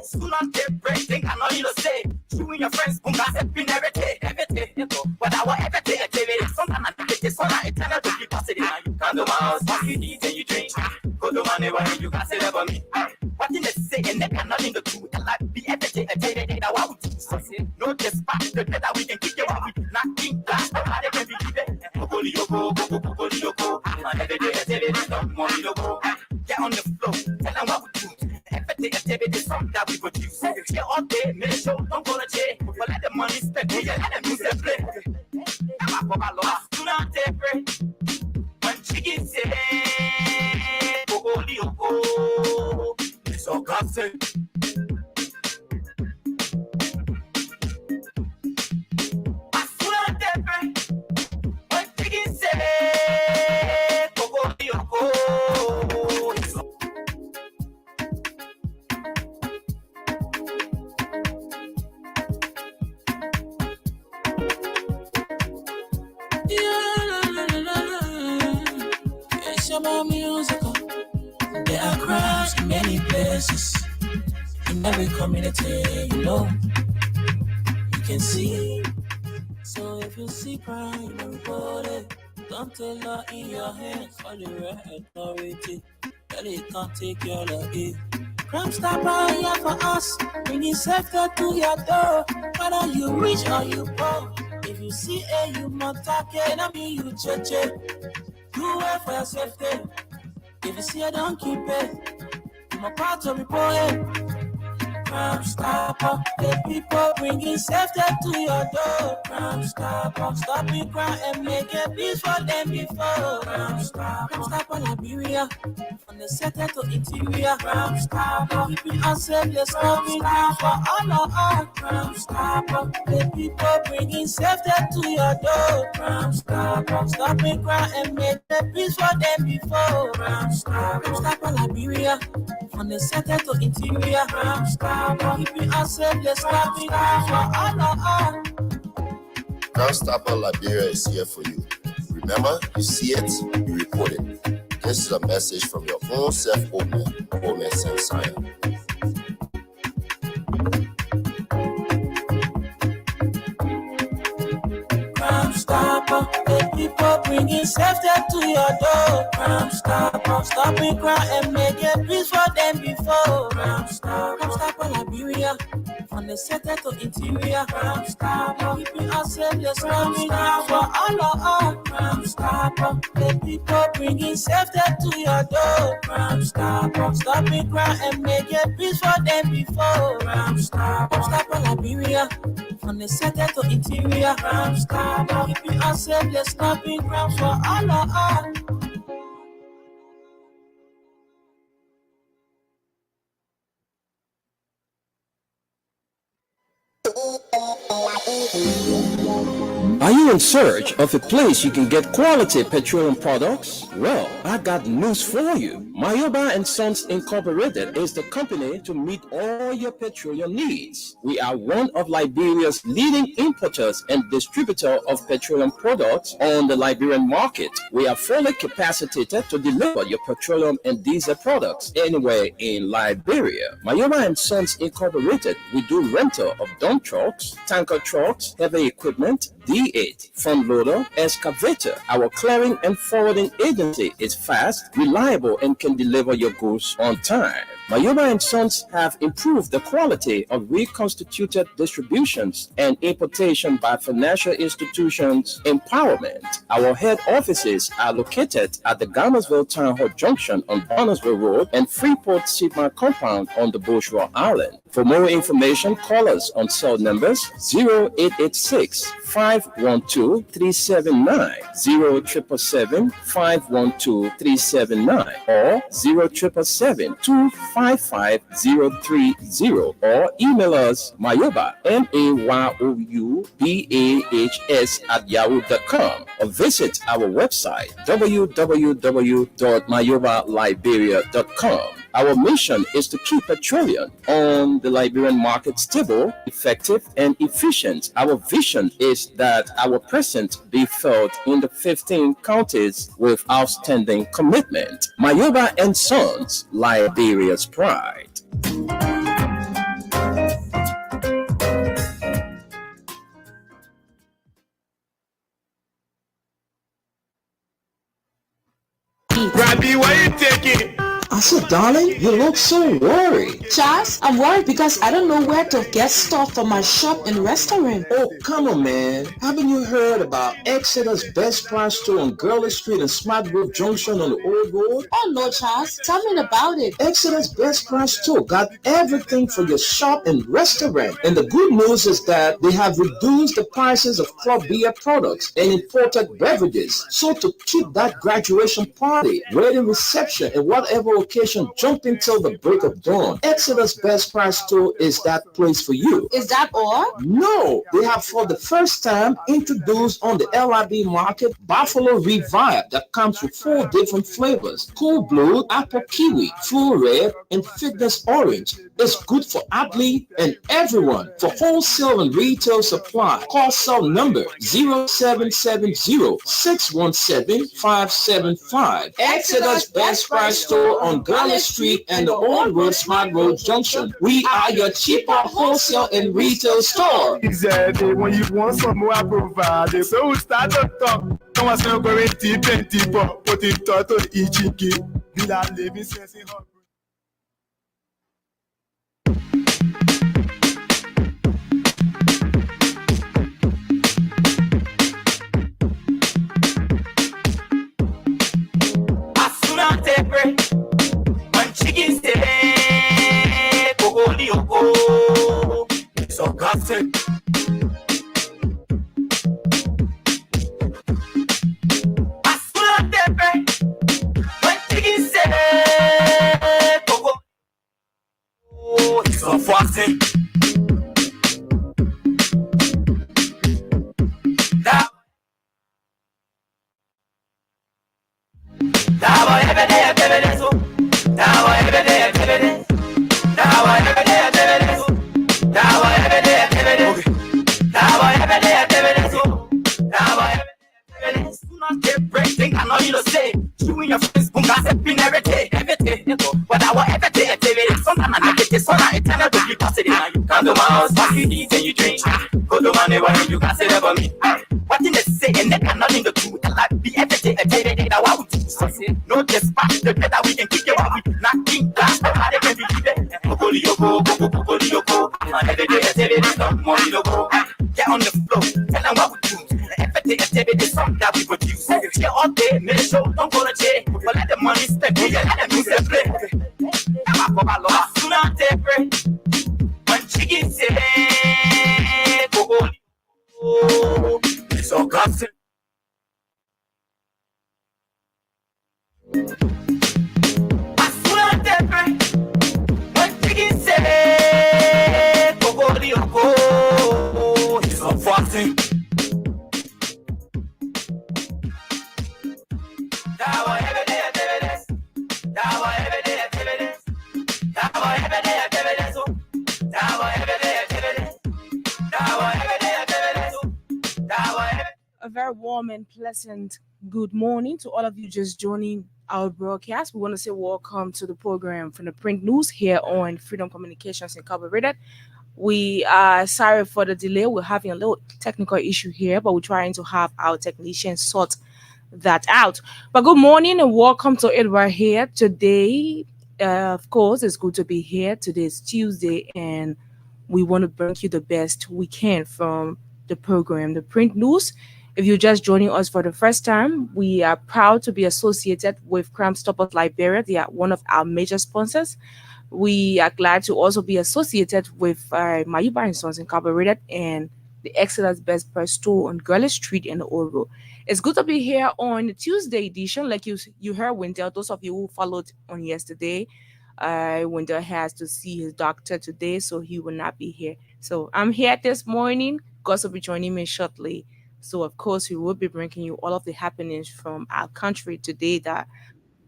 Soon on take break, think I know you to say. You and your friends, boom, that's every day. But I want every day, sometimes I think it's on I tell her to keep passing it. You come to my house, what you need and you drink. Go to my neighborhood, you can say that for me. What did they say? And they cannot in the two. And like be every day, now I would say. No despite the that we can kick your out. Not in class, but I can believe it. Go. Every day, don't want me to go. Get on the floor, tell them what we do. Every day, something that we produce. Get all day, make sure don't go to jail. But let the money spend, let them use their play. I'm my loss, do not take break. When chicken say, it's all gossip. Musical. There are crowds in many places, in every community, you know. You can see. So if you see crime, report it. Don't take law in your hands for the right authority. But it can't take your lucky. Crime Stopper here for us, bringing safety to your door. Whether you rich or you poor, if you see a you must take it, I mean you check it. Do it for your safety. If you see it, don't keep it. I'm a part of report it. Crime Stopper, the people bringing safety to your door. Crime Stopper, stopping crime and making peace for them before. Crime Stopper, Liberia, from the center to interior. Crime Stopper, keeping us safe, let's stopping crime for all of us. Crime Stopper, the people bringing safety to your door. Crime Stopper, stopping crime and making peace for them before. Crime Stopper, Liberia, from the center to interior. Crime Stopper, keeping us safe, let's stop it for all of us. Crime Stopper Liberia is here for you. Remember, you see it, you report it. This is a message from your own self, Omer Sensaya. Crime Stopper, the people bringing safety to your door. Crime Stopper, stopping crime and making peace for them before. Crime Stopper, Liberia, from the center to interior. Crime Stopper, keeping us safe, let's stop it now for all of us. Crime Stopper, the people bringing safety to your door. Crime Stopper, stopping crime and making peace for them before. Crime Stopper, Liberia, from the center to interior. Crime Stopper, keeping us safe, let's stop it crime for all of us. Are you in search of a place you can get quality petroleum products? Well, I got news for you. Mayoba and Sons Incorporated is the company to meet all your petroleum needs. We are one of Liberia's leading importers and distributor of petroleum products on the Liberian market. We are fully capacitated to deliver your petroleum and diesel products anywhere in Liberia. Mayoba and Sons Incorporated, we do rental of dump trucks, tanker trucks, heavy equipment, D8, front loader, excavator. Our clearing and forwarding agency is fast, reliable, and can deliver your goods on time. Mayoba and Sons have improved the quality of reconstituted distributions and importation by financial institutions empowerment. Our head offices are located at the Gammersville Town Hall Junction on Barnesville Road and Freeport Sigma Compound on the Bourgeois Island. For more information, call us on cell numbers 0886 512 379, 0777 512 379, or 0777 255 030, or email us Mayoba, MAYOUBAHS @yahoo.com, or visit our website www.mayobaliberia.com. Our mission is to keep petroleum on the Liberian market stable, effective, and efficient. Our vision is that our presence be felt in the 15 counties with outstanding commitment. Mayoba and Sons, Liberia's pride. Rabbi, why you taking? I said, darling, you look so worried. Charles, I'm worried because I don't know where to get stuff for my shop and restaurant. Oh, come on, man. Haven't you heard about Exeter's Best Price store on Gurley Street and Smart Grove Junction on the Old Road? Oh no, Charles, tell me about it. Exeter's Best Price store got everything for your shop and restaurant. And the good news is that they have reduced the prices of club beer products and imported beverages. So to keep that graduation party, wedding reception, and whatever occasion jumping till the break of dawn, Exeter's Best Price store is that place for you. Is that all? No, they have for the first time introduced on the LIB market Buffalo Revive that comes with 4 different flavors: Cool Blue, Apple Kiwi, Full Red, and Fitness Orange. It's good for athlete and everyone. For wholesale and retail supply, call cell number 0770-617-575. Exeter's Best Price store on Gurley Street and the Old Road Smart Road Junction. We are your cheaper wholesale and retail store. Exactly. When you want some more, I provide. So we start to talk. Come on, so go in deep and deeper. Put it to each key. Villa living sense in her. When chicken say Kogolioko, so gossip. As soon as they pray, when chicken say Kogolioko, so fasting. You can say that for me. What in the say and that cannot in the truth. Like be everything that I would do. No despite the better we can kick it out with knocking glass. Nobody can believe it. Every day I tell you this stuff, money no go. Get on the floor, tell them what we do. Everything I tell you this song that we produce. Here all day, make sure don't go to jail. But let the money spend, let the music play. I'm up for my law. Soon as they pray, when chicken say, so gossip. As soon as they pray, when chicken say, he's so fasting. A very warm and pleasant good morning to all of you just joining our broadcast. We want to say welcome to the program from the Print News here on Freedom Communications Incorporated. We are sorry for the delay. We're having a little technical issue here, but we're trying to have our technicians sort that out. But good morning and welcome to it right here today. Of course, it's good to be here. Today is Tuesday, and we want to bring you the best we can from the program, the Print News. If you're just joining us for the first time, we are proud to be associated with Crime Stoppers Liberia. They are one of our major sponsors. We are glad to also be associated with Mayoba and Sons Incorporated and the Exeter's Best Price store on Gurley Street in the Old Road. It's good to be here on the Tuesday edition. Like you heard Wendell, those of you who followed on yesterday, Wendell has to see his doctor today, so he will not be here. So I'm here this morning. Gus will be joining me shortly. So, of course, we will be bringing you all of the happenings from our country today that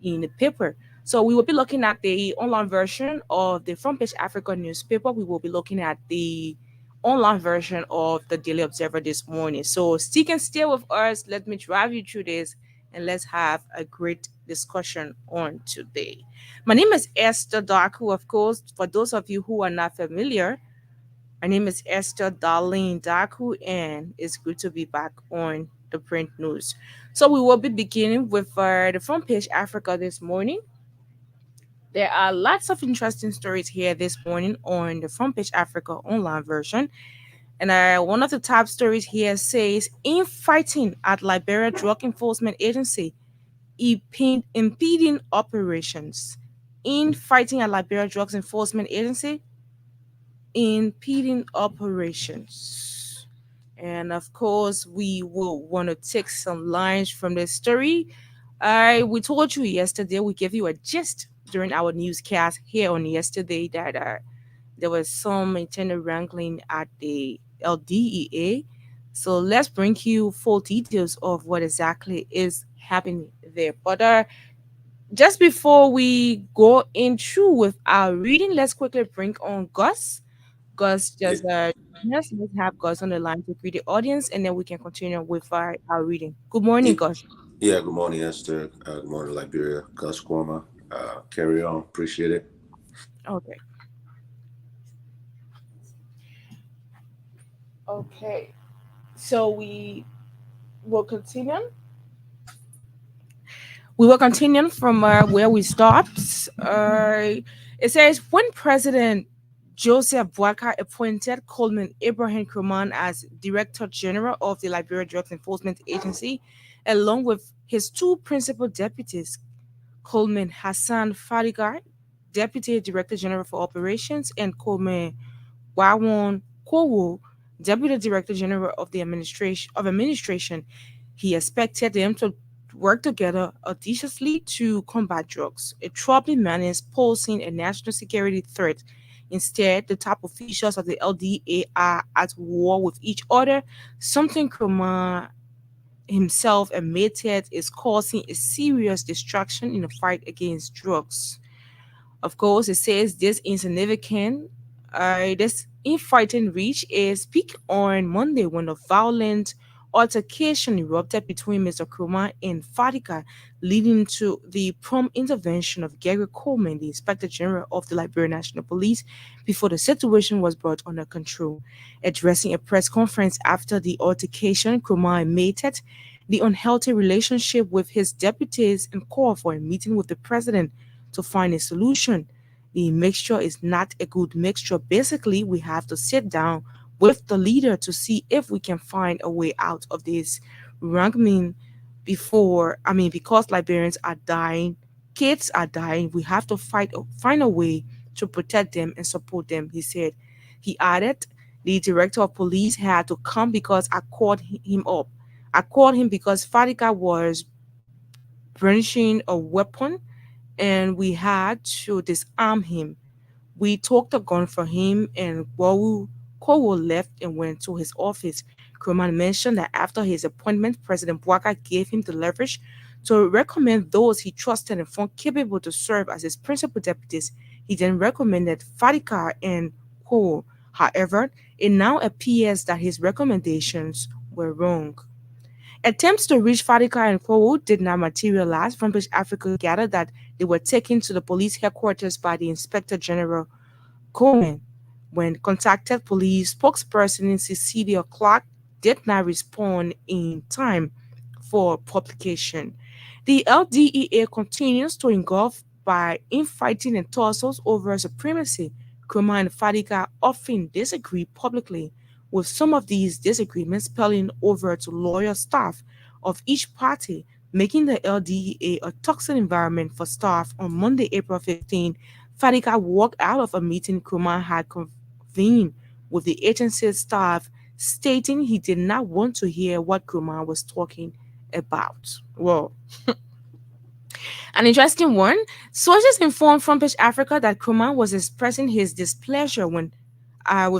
in the paper. So we will be looking at the online version of the Front Page Africa newspaper. We will be looking at the online version of the Daily Observer this morning. So stick and stay with us. Let me drive you through this and let's have a great discussion on today. My name is Esther Daku, of course. For those of you who are not familiar, my name is Esther Darlene Daku, and it's good to be back on the print news. So we will be beginning with the Front Page Africa this morning. There are lots of interesting stories here this morning on the Front Page Africa online version. And one of the top stories here says, infighting at Liberia Drug Enforcement Agency impeding operations. Infighting at Liberia Drugs Enforcement Agency impeding operations. And of course, we will want to take some lines from this story. We told you yesterday, we gave you a gist during our newscast here on yesterday that there was some internal wrangling at the LDEA. So let's bring you full details of what exactly is happening there. But just before we go into with our reading, let's quickly bring on Gus. Gus, just let's have Gus on the line to greet the audience, and then we can continue with our reading. Good morning, Gus. Yeah, good morning, Esther. Good morning, Liberia. Gus Cuomo. Carry on. Appreciate it. Okay. Okay. So we will continue. We will continue from where we stopped. It says, when President Joseph Boakai appointed Coleman Ibrahim Nkrumah as Director General of the Liberia Drugs Enforcement Agency, along with his two principal deputies, Coleman Hassan Fadigar, Deputy Director General for Operations, and Coleman Wawon Kowo, Deputy Director General of the Administration. He expected them to work together audaciously to combat drugs, a troubling menace posing a national security threat. Instead, the top officials of the LDA are at war with each other, something Nkrumah himself admitted is causing a serious distraction in the fight against drugs. Of course, it says this insignificant, this infighting reached its peak on Monday when a violent altercation erupted between Mr. Nkrumah and Fadiga, leading to the prompt intervention of Gary Coleman, the Inspector General of the Liberia National Police, before the situation was brought under control. Addressing a press conference after the altercation, Nkrumah admitted the unhealthy relationship with his deputies and called for a meeting with the president to find a solution. The mixture is not a good mixture. Basically, we have to sit down with the leader to see if we can find a way out of this wrangling because Liberians are dying, kids are dying. We have to find a way to protect them and support them, he said. He added, the director of police had to come because I called him up. I called him because Fadiga was brandishing a weapon and we had to disarm him. We took the gun from him and Kowo left and went to his office. Nkrumah mentioned that after his appointment, President Boakai gave him the leverage to recommend those he trusted and found capable to serve as his principal deputies. He then recommended Fadiga and Kowo. However, it now appears that his recommendations were wrong. Attempts to reach Fadiga and Kowo did not materialize. Front Page Africa gathered that they were taken to the police headquarters by the Inspector General Coleman. When contacted, police spokesperson Cecilia Clark did not respond in time for publication. The LDEA continues to engulf by infighting and tussles over supremacy. Nkrumah and Fadiga often disagree publicly, with some of these disagreements spilling over to loyal staff of each party, making the LDEA a toxic environment for staff. On Monday, April 15, Fadiga walked out of a meeting Nkrumah had convened with the agency's staff, stating he did not want to hear what Nkrumah was talking about. Well, an interesting one. Sources informed Front Page Africa that Nkrumah was expressing his displeasure with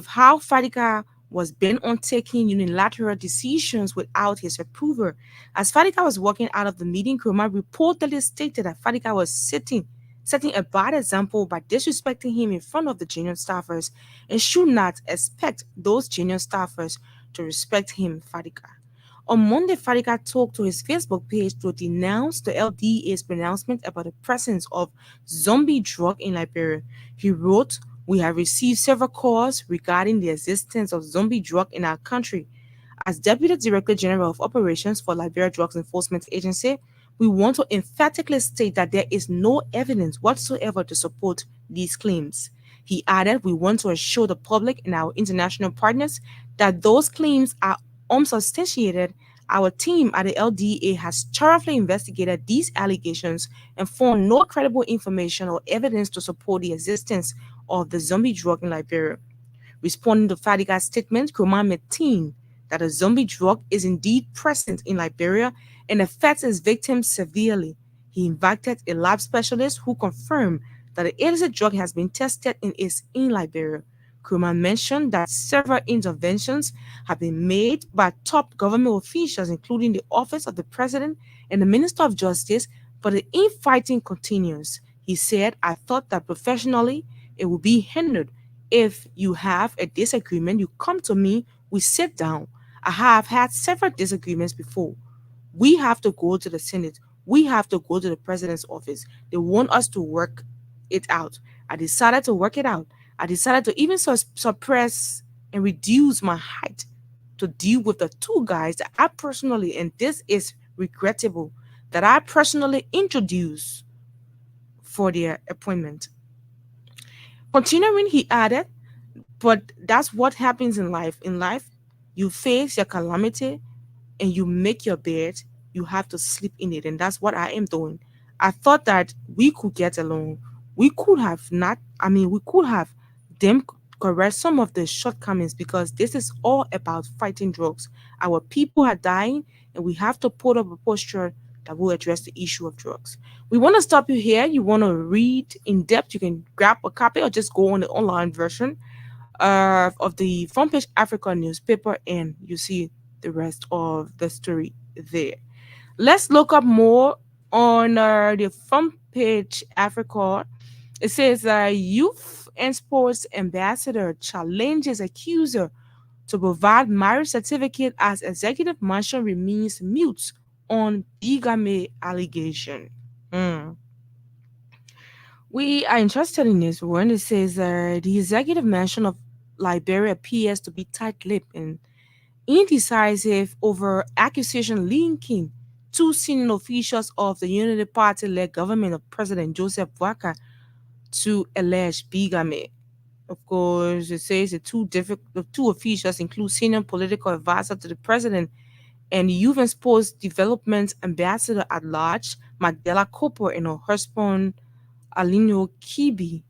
how Fadiga was bent on taking unilateral decisions without his approval. As Fadiga was walking out of the meeting, Nkrumah reportedly stated that Fadiga was sitting setting a bad example by disrespecting him in front of the genuine staffers, and should not expect those genuine staffers to respect him, Fadiga. On Monday, Fadiga took to his Facebook page to denounce the LDA's pronouncement about the presence of zombie drug in Liberia. He wrote, "We have received several calls regarding the existence of zombie drug in our country. As Deputy Director General of Operations for Liberia Drugs Enforcement Agency, we want to emphatically state that there is no evidence whatsoever to support these claims." He added, "We want to assure the public and our international partners that those claims are unsubstantiated. Our team at the LDA has thoroughly investigated these allegations and found no credible information or evidence to support the existence of the zombie drug in Liberia." Responding to Fadiga's statement, Kurman maintained that the zombie drug is indeed present in Liberia and affects its victims severely. He invited a lab specialist who confirmed that the illicit drug has been tested and is in Liberia. Kurman mentioned that several interventions have been made by top government officials, including the Office of the President and the Minister of Justice, but the infighting continues. He said, "I thought that professionally it would be hindered. If you have a disagreement, you come to me, we sit down. I have had several disagreements before. We have to go to the Senate. We have to go to the President's office. They want us to work it out. I decided to work it out. I decided to even suppress and reduce my height to deal with the two guys that I personally, and this is regrettable, that I personally introduced for their appointment." Continuing, he added, "But that's what happens in life. In life, you face your calamity and you make your bed, you have to sleep in it. And that's what I am doing. I thought that we could get along. We could have them correct some of the shortcomings, because this is all about fighting drugs. Our people are dying and we have to put up a posture that will address the issue of drugs." We want to stop you here. You want to read in depth, you can grab a copy or just go on the online version of the Front Page Africa newspaper, and you see the rest of the story there. Let's look up more on the Front Page Africa. It says Youth and Sports Ambassador challenges accuser to provide marriage certificate as Executive Mansion remains mute on bigamy allegation. We are interested in this one. It says the Executive Mansion of Liberia appears to be tight-lipped and indecisive over accusation linking two senior officials of the Unity Party-led government of President Joseph Boakai to alleged bigamy. Of course, it says the two officials include senior political advisor to the president and Youth and Sports Development Ambassador at Large, Magdala Cooper, and her husband, Alino Kibi.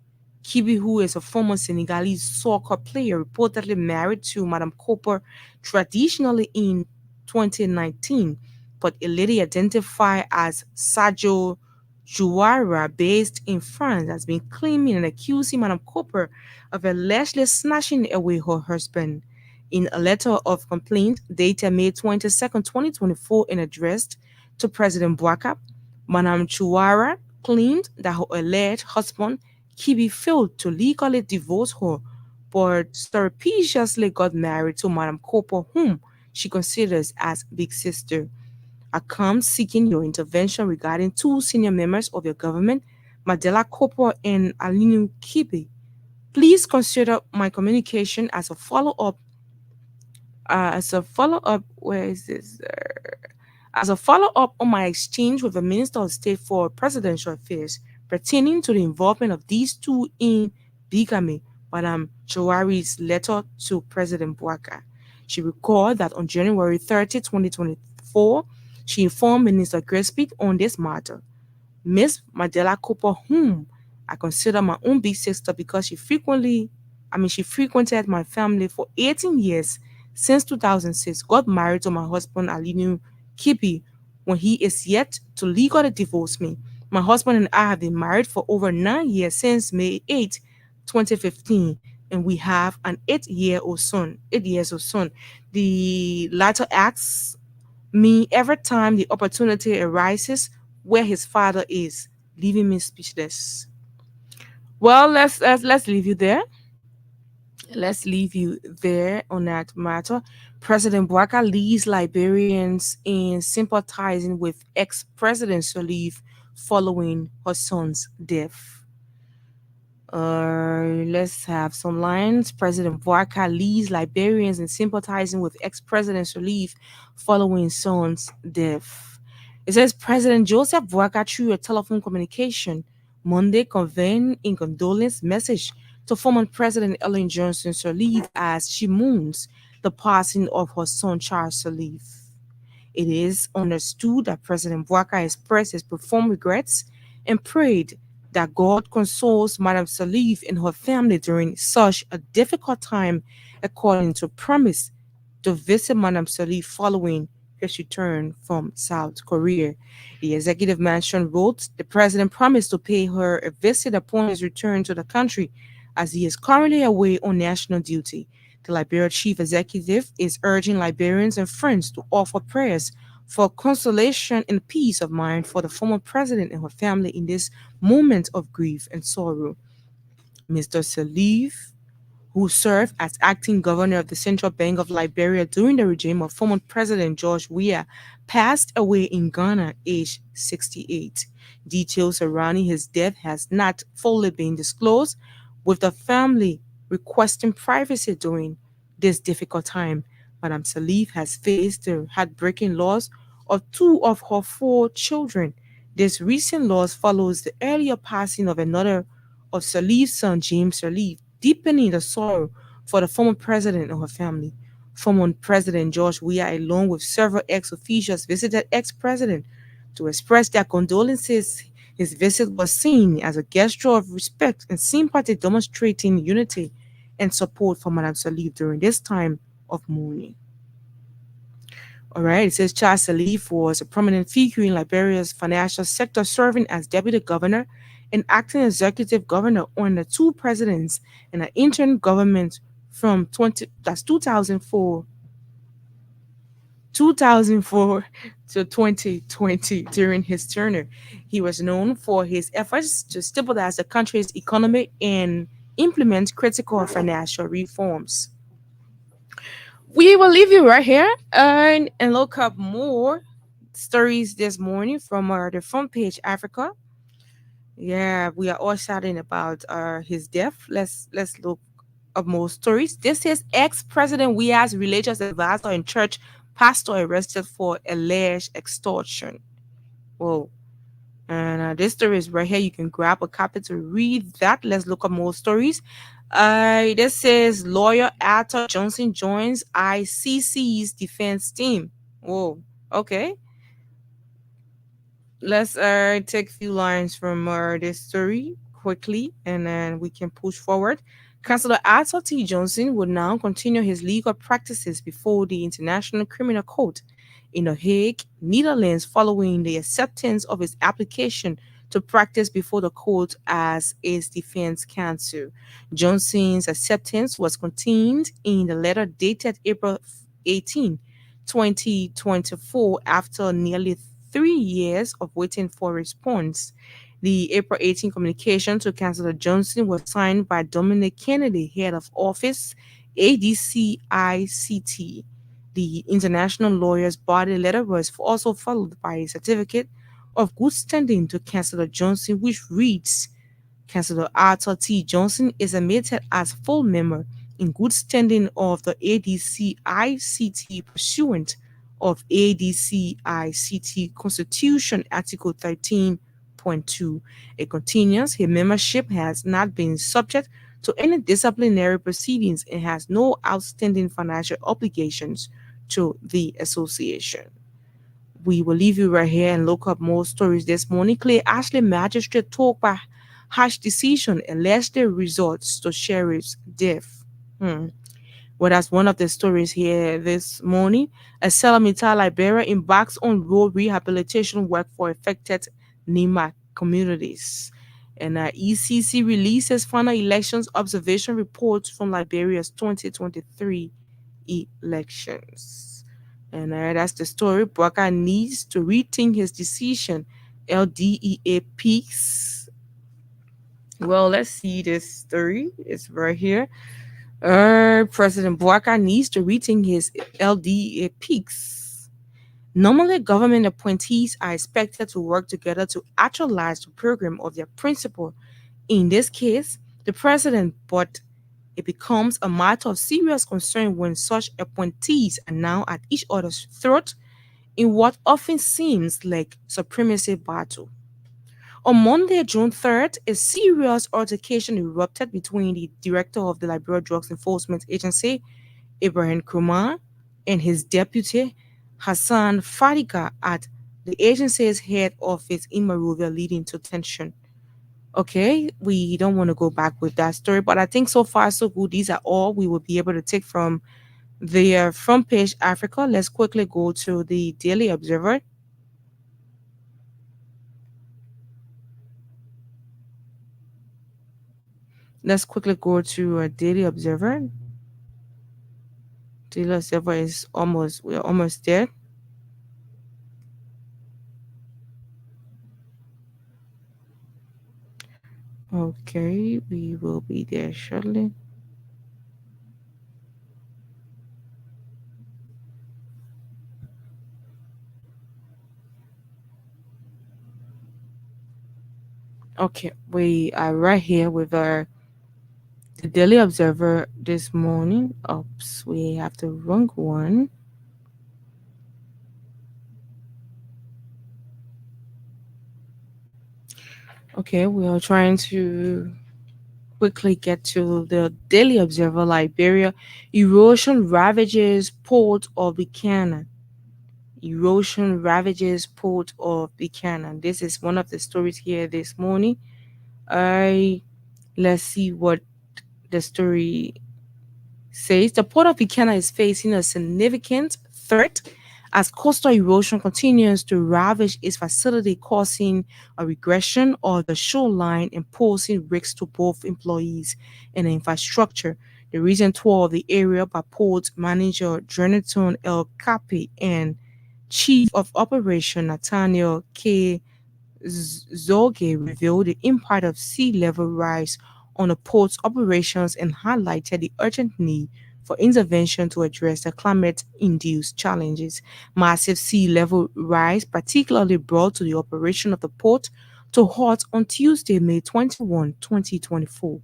Kibi, who is a former Senegalese soccer player, reportedly married to Madame Cooper traditionally in 2019, but illegally identified as Sadio Jouara, based in France, has been claiming and accusing Madame Cooper of allegedly snatching away her husband. In a letter of complaint dated May 22nd, 2024, and addressed to President Boakai, Madame Jouara claimed that her alleged husband, Kibi, failed to legally divorce her, but surreptitiously got married to Madame Cooper, whom she considers as big sister. "I come seeking your intervention regarding two senior members of your government, Magdala Cooper and Alinu Kibi. Please consider my communication as a follow-up. Where is this? As a follow-up on my exchange with the Minister of State for Presidential Affairs pertaining to the involvement of these two in bigamy," Madame Jouari's letter to President Boakai. She recalled that on January 30, 2024, she informed Minister Gillespie on this matter. "Miss Magdala Cooper, whom I consider my own big sister because she frequented my family for 18 years since 2006, got married to my husband Alinu Kibi when he is yet to legally divorce me. My husband and I have been married for over 9 years since May 8, 2015, and we have an 8-year-old son. The latter asks me every time the opportunity arises where his father is. leaving me speechless. Well, let's leave you there. Let's leave you there on that matter. President Bouaka leads Liberians in sympathizing with ex-president Salif following her son's death. Let's have some lines. President Bouaka leads Liberians in sympathizing with ex-president Salif following son's death. It says President Joseph Bouaka, through a telephone communication Monday, conveyed in condolence message to former President Ellen Johnson Sirleaf as she mourns the passing of her son Charles Sirleaf. It is understood that President Bouaka expressed his profound regrets and prayed that God consoles Madame Sirleaf and her family during such a difficult time, according to promise to visit Madame Sirleaf following his return from South Korea. The executive mansion wrote the president promised to pay her a visit upon his return to the country, as he is currently away on national duty. The Liberia chief executive is urging Liberians and friends to offer prayers for consolation and peace of mind for the former president and her family in this moment of grief and sorrow. Mr. Sirleaf, who served as acting governor of the Central Bank of Liberia during the regime of former President George Weah, passed away in Ghana, aged 68. Details surrounding his death has not fully been disclosed, with the family requesting privacy during this difficult time. Madame Sirleaf has faced the heartbreaking loss of two of her four children. This recent loss follows the earlier passing of another of Sirleaf's son, James Sirleaf, deepening the sorrow for the former president and her family. Former President George Weah, along with several ex-officials, visited ex-president to express their condolences. His visit was seen as a gesture of respect and sympathy, demonstrating unity and support for Madame Sirleaf during this time of mourning. All right, it says Charles Sirleaf was a prominent figure in Liberia's financial sector, serving as deputy governor and acting executive governor under two presidents and an interim government from 2004 to 2020. During his tenure, he was known for his efforts to stabilize the country's economy and implement critical financial reforms. We will leave you right here and look up more stories this morning from the front page Africa. Yeah, we are all shouting about his death. Let's look up more stories. This is ex-president Weah's religious advisor and church pastor arrested for alleged extortion. Whoa. And this story is right here. You can grab a copy to read that. Let's look up more stories. This says lawyer Arthur Johnson joins ICC's defense team. Whoa. Okay. Let's take a few lines from this story quickly, and then we can push forward. Councillor Arthur T. Johnson would now continue his legal practices before the International Criminal Court in The Hague, Netherlands, following the acceptance of his application to practice before the court as his defense counsel. Johnson's acceptance was contained in the letter dated April 18, 2024, after nearly 3 years of waiting for a response. The April 18 communication to Councillor Johnson was signed by Dominic Kennedy, head of office, ADCICT. The international lawyers' body letter was also followed by a certificate of good standing to Councillor Johnson, which reads, Councillor Arthur T. Johnson is admitted as full member in good standing of the ADCICT pursuant of ADCICT Constitution Article 13.2. It continues, his membership has not been subject to any disciplinary proceedings and has no outstanding financial obligations to the association. We will leave you right here and look up more stories this morning. Clay Ashley magistrate talk by harsh decision allegedly results to sheriff's death. Well, that's one of the stories here this morning. A Salamita Liberia embarks on road rehabilitation work for affected NEMA communities. And ECC releases final elections observation reports from Liberia's 2023 elections. And that's the story. Bouaka needs to rethink his decision LDEA peaks. Well, let's see this story. It's right here. President Bouaka needs to rethink his LDEA peaks. Normally, government appointees are expected to work together to actualize the program of their principal. In this case, the president, but it becomes a matter of serious concern when such appointees are now at each other's throat in what often seems like supremacy battle. On Monday, June 3rd, a serious altercation erupted between the director of the Liberia Drugs Enforcement Agency, Ibrahim Kumar, and his deputy, Hassan Fadiga, at the agency's head office in Monrovia, leading to tension. Okay, we don't want to go back with that story, but I think so far so good. These are all we will be able to take from the front page Africa. Let's quickly go to the Daily Observer. Let's quickly go to Daily Observer. Daily Observer is we're almost there. Okay, we will be there shortly. Okay, we are right here with the Daily Observer this morning. Oops, we have the wrong one. Okay, we are trying to quickly get to the Daily Observer. Liberia, erosion ravages port of Buchanan. Erosion ravages port of Buchanan. This is one of the stories here this morning. Let's see what the story says. The port of Buchanan is facing a significant threat as coastal erosion continues to ravage its facility, causing a regression of the shoreline and posing risks to both employees and infrastructure. The recent tour of the area by port manager Jonathan L. Capi and Chief of Operation Nathaniel K. Zoge revealed the impact of sea level rise on the port's operations and highlighted the urgent need for intervention to address the climate-induced challenges. Massive sea level rise particularly brought to the operation of the port to halt on Tuesday, May 21, 2024.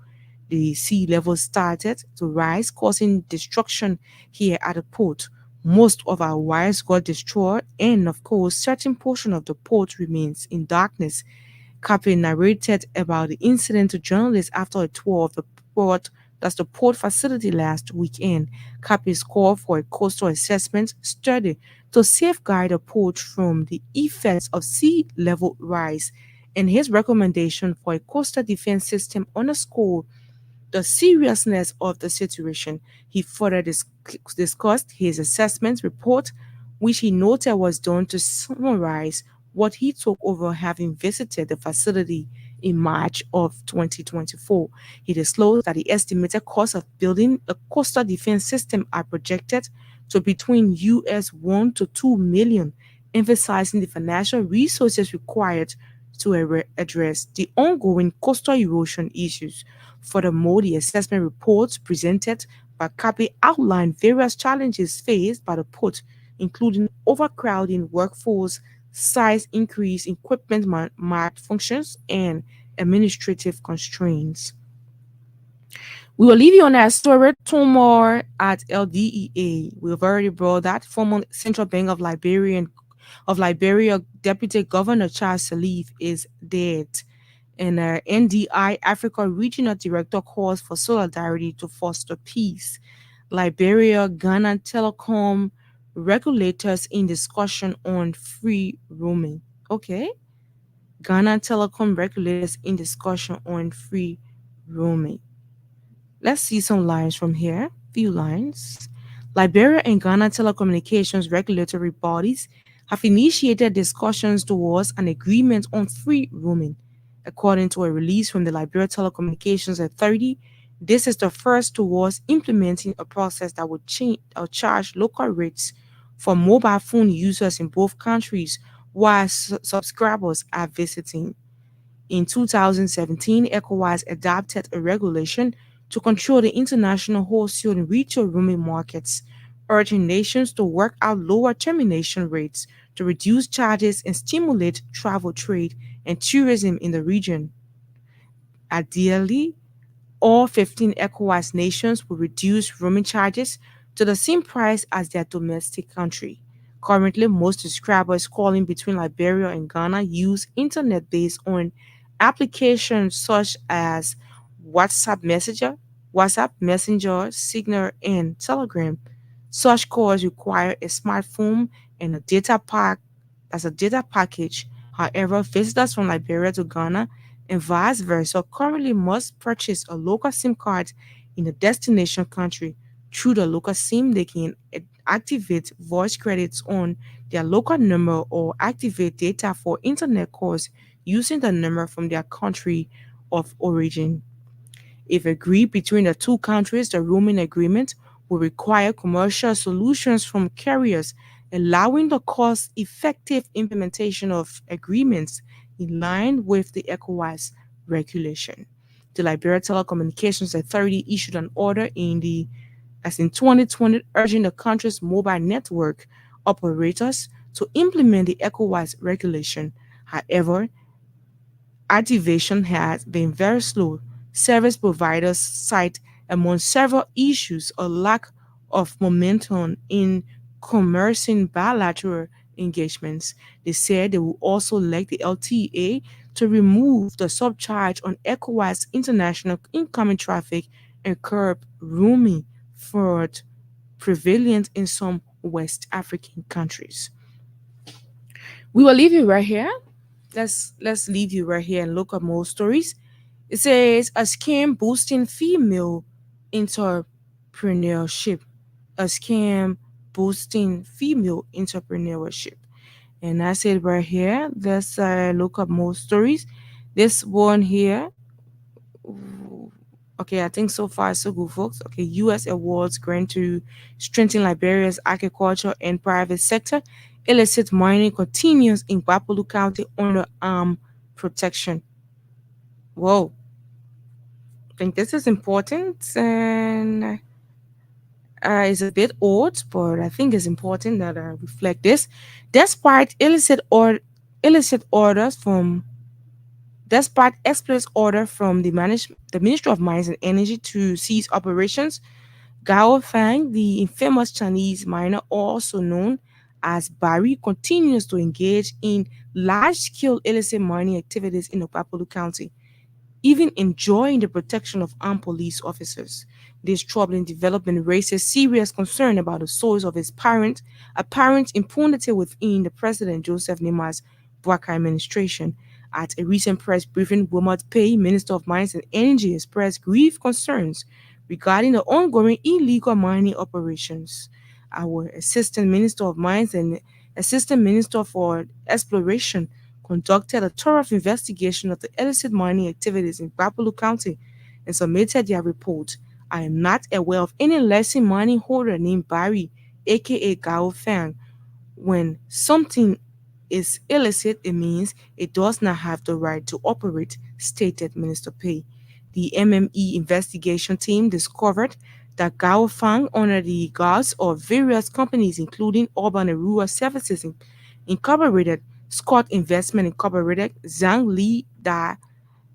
The sea level started to rise, causing destruction here at the port. Most of our wires got destroyed, and of course, certain portion of the port remains in darkness. Capi narrated about the incident to journalists after a tour of the port facility last weekend. Capi's call for a coastal assessment study to safeguard the port from the effects of sea level rise, and his recommendation for a coastal defense system underscored the seriousness of the situation. He further discussed his assessment report, which he noted was done to summarize what he took over having visited the facility in March of 2024. He disclosed that the estimated cost of building a coastal defense system are projected to between US 1 to 2 million, emphasizing the financial resources required to address the ongoing coastal erosion issues. Furthermore, the assessment reports presented by Capi outlined various challenges faced by the port, including overcrowding workforce, size increase, equipment malfunctions, and administrative constraints. We will leave you on that story. Two more at LDEA. We've already brought that. Former Central Bank of Liberia Deputy Governor Charles Salif is dead. And NDI Africa Regional Director calls for solidarity to foster peace. Liberia, Ghana Telecom regulators in discussion on free roaming. Okay. Ghana Telecom regulators in discussion on free roaming. Let's see some lines from here. Few lines. Liberia and Ghana telecommunications regulatory bodies have initiated discussions towards an agreement on free roaming. According to a release from the Liberia Telecommunications Authority, this is the first towards implementing a process that would charge local rates for mobile phone users in both countries while subscribers are visiting. In 2017, ECOWAS adopted a regulation to control the international wholesale and retail roaming markets, urging nations to work out lower termination rates to reduce charges and stimulate travel trade and tourism in the region. Ideally, all 15 ECOWAS nations will reduce roaming charges to the same price as their domestic country. Currently, most subscribers calling between Liberia and Ghana use internet based on applications such as WhatsApp Messenger, WhatsApp Messenger, Signal, and Telegram. Such calls require a smartphone and a data pack as a data package. However, visitors from Liberia to Ghana and vice versa currently must purchase a local SIM card in the destination country. Through the local SIM, they can activate voice credits on their local number or activate data for internet calls using the number from their country of origin. If agreed between the two countries, the roaming agreement will require commercial solutions from carriers, allowing the cost effective implementation of agreements in line with the ECOWAS regulation. The Liberia Telecommunications Authority issued an order in 2020 urging the country's mobile network operators to implement the ECOWAS regulation. However, activation has been very slow. Service providers cite, among several issues, a lack of momentum in commercing bilateral engagements. They said they will also like the LTA to remove the subcharge on ECOWAS international incoming traffic and curb roaming fraud prevalent in some West African countries. We will leave you right here. Let's leave you right here and look at more stories. It says a scam boosting female entrepreneurship. A scam boosting female entrepreneurship. And I said right here, let's look up more stories. This one here. Okay, I think so far so good, folks. Okay, U.S. awards grant to strengthen Liberia's agriculture and private sector. Illicit mining continues in Bapolu County under armed protection. Whoa. I think this is important and it's a bit old, but I think it's important that I reflect this. Despite despite explicit order from the Ministry of Mines and Energy to cease operations, Gao Fang, the infamous Chinese miner also known as Barry, continues to engage in large-scale illicit mining activities in Opapolu County, even enjoying the protection of armed police officers. This troubling development raises serious concern about the source of his apparent impunity within the President Joseph Nima's Bouakai administration. At a recent press briefing, Wilmot Pay, Minister of Mines and Energy, expressed grave concerns regarding the ongoing illegal mining operations. Our Assistant Minister of Mines and Assistant Minister for Exploration conducted a thorough investigation of the illicit mining activities in Bapolu County and submitted their report. I am not aware of any licensed mining holder named Barry, aka Gao Fang. When something is illicit, it means it does not have the right to operate, stated Minister Pei. The MME investigation team discovered that Gao Fang, under the guise of various companies including Urban and Rural Services Incorporated, Scott Investment Incorporated, Zhang Li Da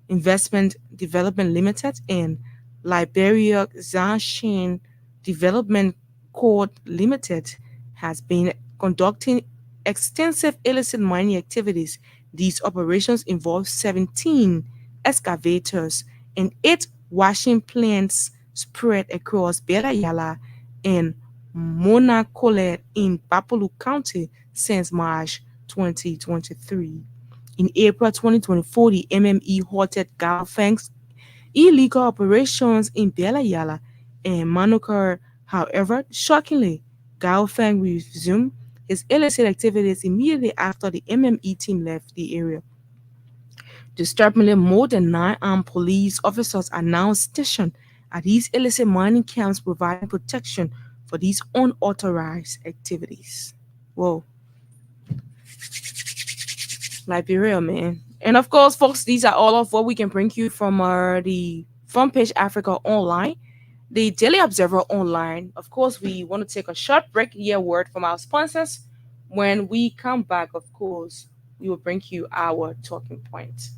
Investment Development Limited, and Liberia Zanshin Development Corp Limited, has been conducting extensive illicit mining activities. These operations involve 17 excavators and 8 washing plants spread across Belayala and Monacole in Bapolu County since March 2023. In April 2024, the MME halted Gao Fang's illegal operations in Belayala and Manukar. However, shockingly, Gao Fang resumed his illicit activities immediately after the MME team left the area. Disturbingly, more than 9 armed police officers are now stationed at these illicit mining camps, providing protection for these unauthorized activities. Whoa. Liberia, man. And of course, folks, these are all of what we can bring you from the Front Page Africa online, the Daily Observer online. Of course, we want to take a short break, hear a word from our sponsors. When we come back, of course, we will bring you our talking point.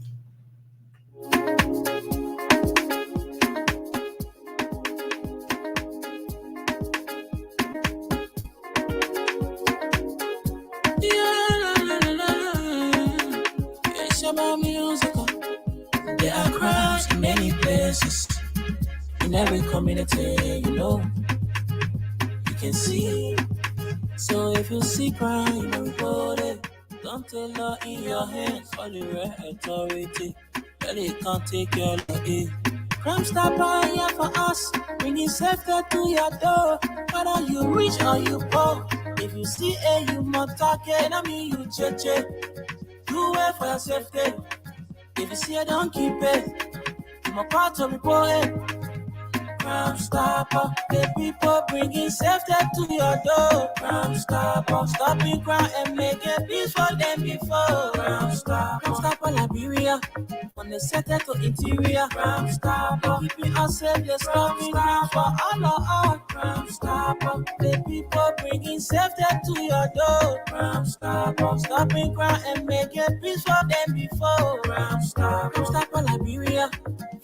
There are crowds in many places, in every community, you can see. So if you see crime, report it. Don't take law in your hands for the right authority. Well, it can't take your law. Crime Stopper here for us, bringing safety to your door. Whether you rich or you poor, if you see you must target. I mean you cheche. Do it for your safety. If you see don't keep it. I'm a part of report it. Crime Stopper, the people bringing safety to your door. Crime Stopper, stopping crime and making peace for them before. Crime Stopper Liberia, on the center to interior. Crime Stopper, keeping us safe, let's stop crime for all. Crime Stopper, the people bringing safety to your door. Crime Stopper, stopping crime and making peace for them before. Crime Stopper Liberia,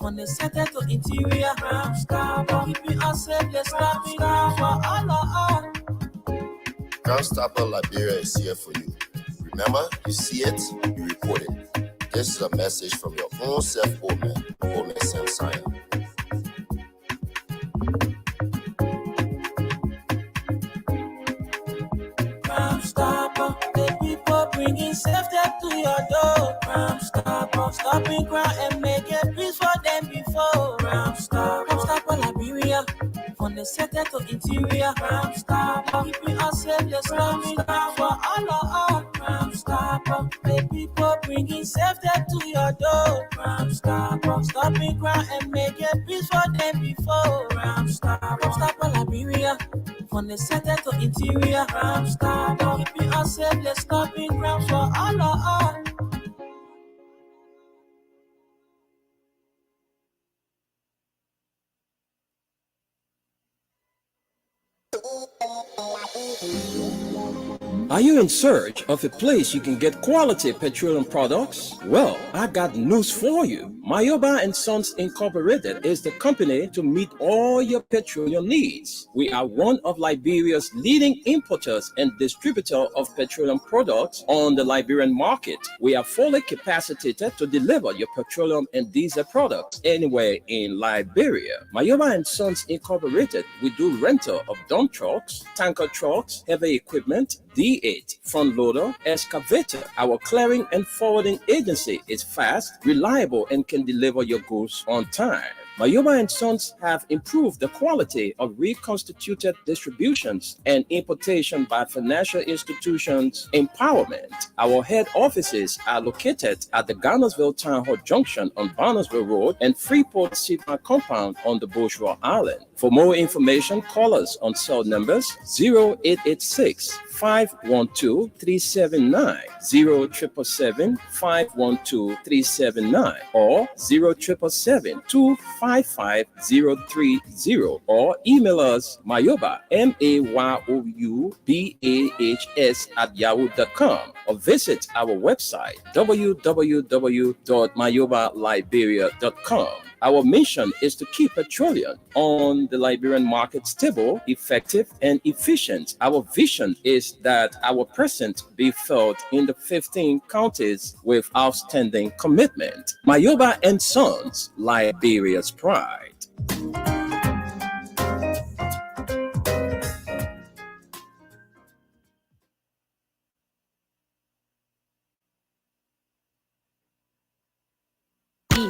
on the center to interior. Crime Stopper, keeping us safe, let's stop crime for all. Crime Stopper Liberia is here for you. Remember, you see it, you report it. This is a message from your own self, Omen Samsaya. Crime Stopper, the people bringing safety to your door. Crime Stopper, stopping crime and making peace for them before. Crime Stopper Liberia, from the center to interior. Crime Stopper, keeping us safe, let's stop crime for all. Crime Stopper, the people bringing safety to your door. Crime Stopper, stopping crime and making peace for them before. Crime Stopper Liberia, from the center to interior. Crime Stopper, keeping us safe, let's stop crime for all. Are you in search of a place you can get quality petroleum products? Well, I got news for you. Mayoba and Sons Incorporated is the company to meet all your petroleum needs. We are one of Liberia's leading importers and distributor of petroleum products on the Liberian market. We are fully capacitated to deliver your petroleum and diesel products anywhere in Liberia. Mayoba and Sons Incorporated, we do rental of dump trucks, tanker trucks, heavy equipment, D8, front loader, excavator. Our clearing and forwarding agency is fast, reliable, and can deliver your goods on time. Mayoba and Sons have improved the quality of reconstituted distributions and importation by financial institutions empowerment. Our head offices are located at the Garnersville Town Hall Junction on Barnesville Road and Freeport Seapark Compound on the Bourgeois Island. For more information, call us on cell numbers 0886 512-379, 0777-512-379, or 0777-255-030, or email us Mayoba, MAYOUBAHS @yahoo.com, or visit our website www.mayobaliberia.com. Our mission is to keep petroleum on the Liberian market stable, effective, and efficient. Our vision is that our presence be felt in the 15 counties with outstanding commitment. Mayoba and Sons, Liberia's pride.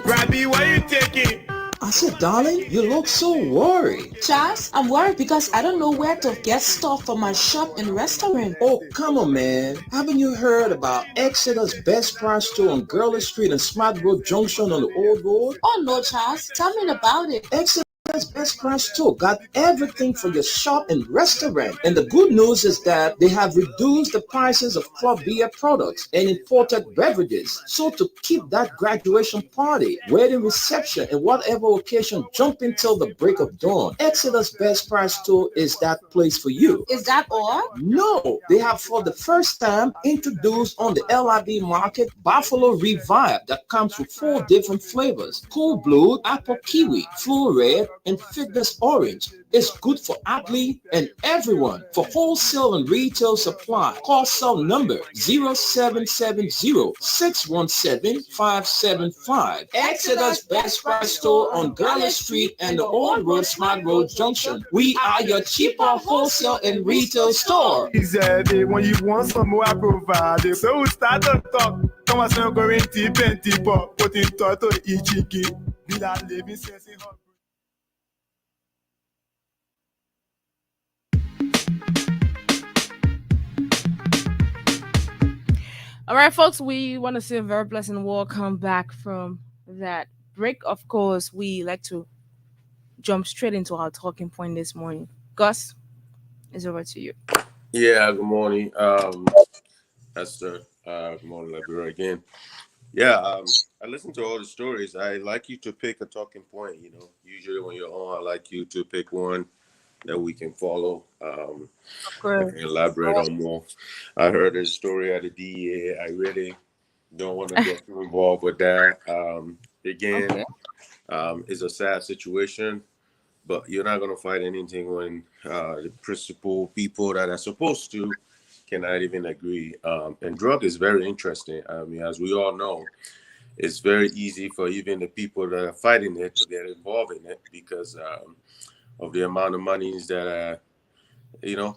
Rabbi, why you taking? I said, darling, you look so worried. Charles, I'm worried because I don't know where to get stuff for my shop and restaurant. Oh, come on, man. Haven't you heard about Exeter's Best Price store on Gurley Street and Smart Road Junction on the Old Road? Oh no, Charles, tell me about it. Exeter Exodus Best Price Store got everything for your shop and restaurant. And the good news is that they have reduced the prices of club beer products and imported beverages. So to keep that graduation party, wedding reception, and whatever occasion jumping till the break of dawn, Exodus Best Price Store is that place for you. Is that all? No, they have for the first time introduced on the LIB market Buffalo Revive that comes with 4 different flavors: Cool Blue, Apple Kiwi, Full Red, and Fitness Orange. It's good for athlete and everyone. For wholesale and retail supply, call cell number 0770-617-575. Exodus Best Price Store on Garland Street and the Old Road Smart Road Junction. We are your cheaper wholesale and retail store. Easy, when you want some more, I provide. So we start to talk. Come on, so going deep and deeper. Put in thought to each key. Bila living sense in her. All right, folks, we want to say a very pleasant welcome back from that break. Of course, we like to jump straight into our talking point this morning. Gus, it's over to you. Yeah, good morning, Esther. Good morning, Liberia again. Yeah, I listened to all the stories. I like you to pick a talking point. You know, usually when you're on, I like you to pick one that we can follow. Of course. I can elaborate on more. I heard a story at the DEA. I really don't want to get too involved with that. Again, it's a sad situation, but you're not going to fight anything when the principal people that are supposed to cannot even agree. And drug is very interesting. I mean, as we all know, it's very easy for even the people that are fighting it to get involved in it because of the amount of monies that are, you know,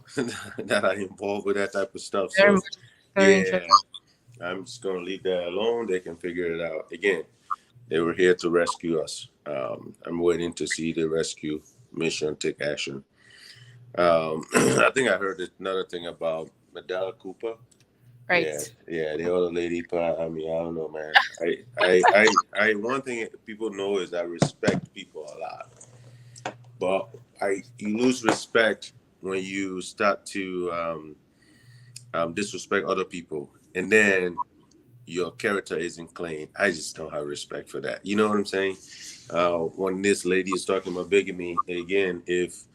that are involved with that type of stuff. So, yeah, I'm just going to leave that alone. They can figure it out. Again, they were here to rescue us. I'm waiting to see the rescue mission take action. I think I heard another thing about Medalla Cooper. Right. Yeah, the other lady. I mean, I don't know, man. I one thing people know is I respect people a lot. But you lose respect when you start to disrespect other people, and then your character isn't clean. I just don't have respect for that. You know what I'm saying? When this lady is talking about bigamy, again, if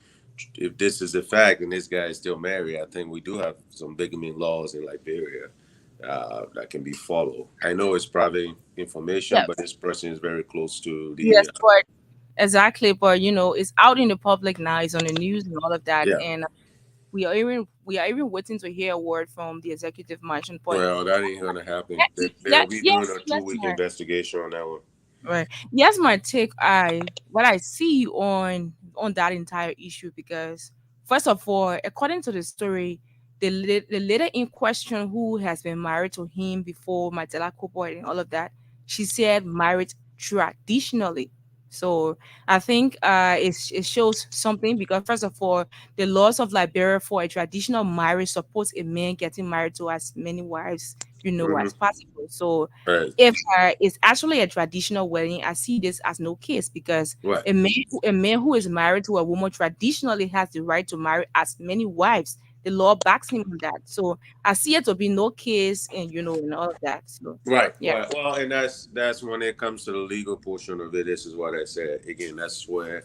this is a fact and this guy is still married, I think we do have some bigamy laws in Liberia that can be followed. I know it's private information, but this person is very close to the. Yes, but exactly. But you know, it's out in the public now. It's on the news and all of that, and we are even waiting to hear a word from the executive mansion. Well, that ain't gonna happen. They'll be doing a 2-week investigation on that one. Right. Yes, my take. What I see on that entire issue, because first of all, according to the story, the lady in question who has been married to him before Medalla Cooper and all of that, she said married traditionally. So I think it shows something, because first of all, the laws of Liberia for a traditional marriage supports a man getting married to as many wives, as possible. So if it's actually a traditional wedding, I see this as no case, because a man who is married to a woman traditionally has the right to marry as many wives. The law backs him on that. So I see it to be no case, and and all of that. So yeah. Well, and that's when it comes to the legal portion of it. This is what I said. Again, that's where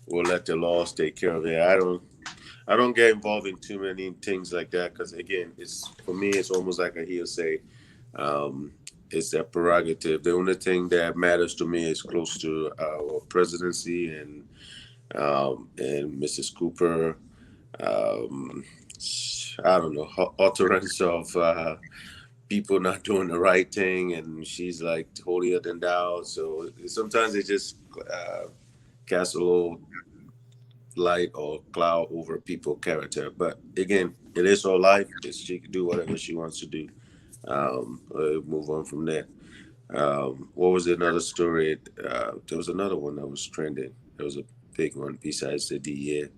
we'll let the laws take care of it. I don't get involved in too many things like that, because again, for me it's almost like a hearsay. It's their prerogative. The only thing that matters to me is close to our presidency and Mrs. Cooper. I don't know, utterance of people not doing the right thing, and she's like holier than thou. So sometimes it just casts a little light or cloud over people's character. But again, it is her life. She can do whatever she wants to do. Move on from there. What was another story? There was another one that was trending. There was a big one besides the DEA.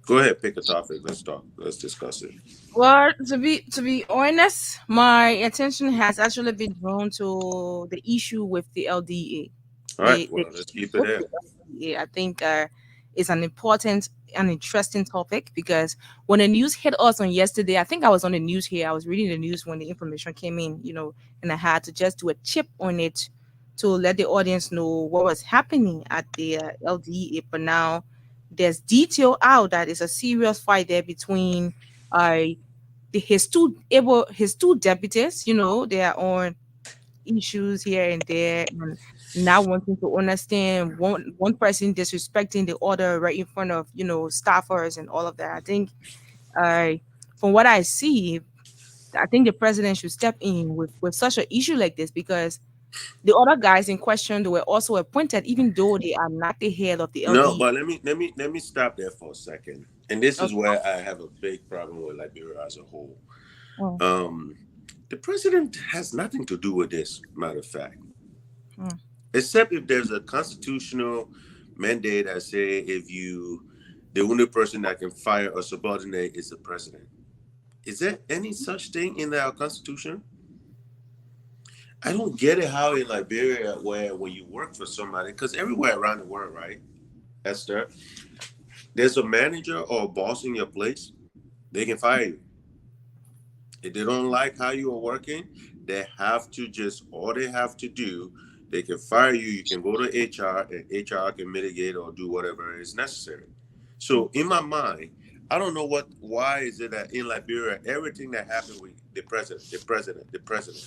Go ahead, pick a topic. Let's talk. Let's discuss it. Well, to be honest, my attention has actually been drawn to the issue with the LDA. All right, let's keep it there. LDA. I think it's an important and interesting topic because when the news hit us on yesterday, I think I was on the news here. I was reading the news when the information came in, and I had to just do a chip on it to let the audience know what was happening at the LDA. But now there's detail out that it's a serious fight there between his two deputies. They are on issues here and there, and now wanting to understand one person disrespecting the other right in front of staffers and all of that. I think from what I see, I think the president should step in with such an issue like this, because the other guys in question, they were also appointed even though they are not the head of the LD. No, but let me stop there for a second. And this is where I have a big problem with Liberia as a whole. The president has nothing to do with this, matter of fact. Except if there's a constitutional mandate that say the only person that can fire a subordinate is the president. Is there any such thing in our constitution? I don't get it how in Liberia, where when you work for somebody, because everywhere around the world, right, Esther, there's a manager or a boss in your place, they can fire you. If they don't like how you are working, they have to all they have to do, they can fire you. You can go to HR and HR can mitigate or do whatever is necessary. So in my mind, I don't know why is it that in Liberia, everything that happened with the president,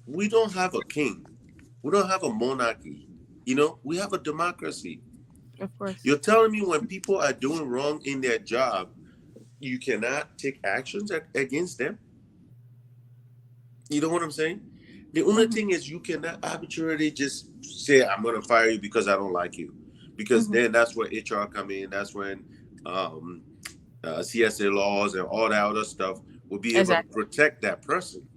we don't have a king. We don't have a monarchy. We have a democracy. Of course. You're telling me when people are doing wrong in their job, you cannot take actions against them? You know what I'm saying? The only thing is you cannot arbitrarily just say, I'm going to fire you because I don't like you. Because then that's where HR come in. That's when CSA laws and all that other stuff will be able to protect that person.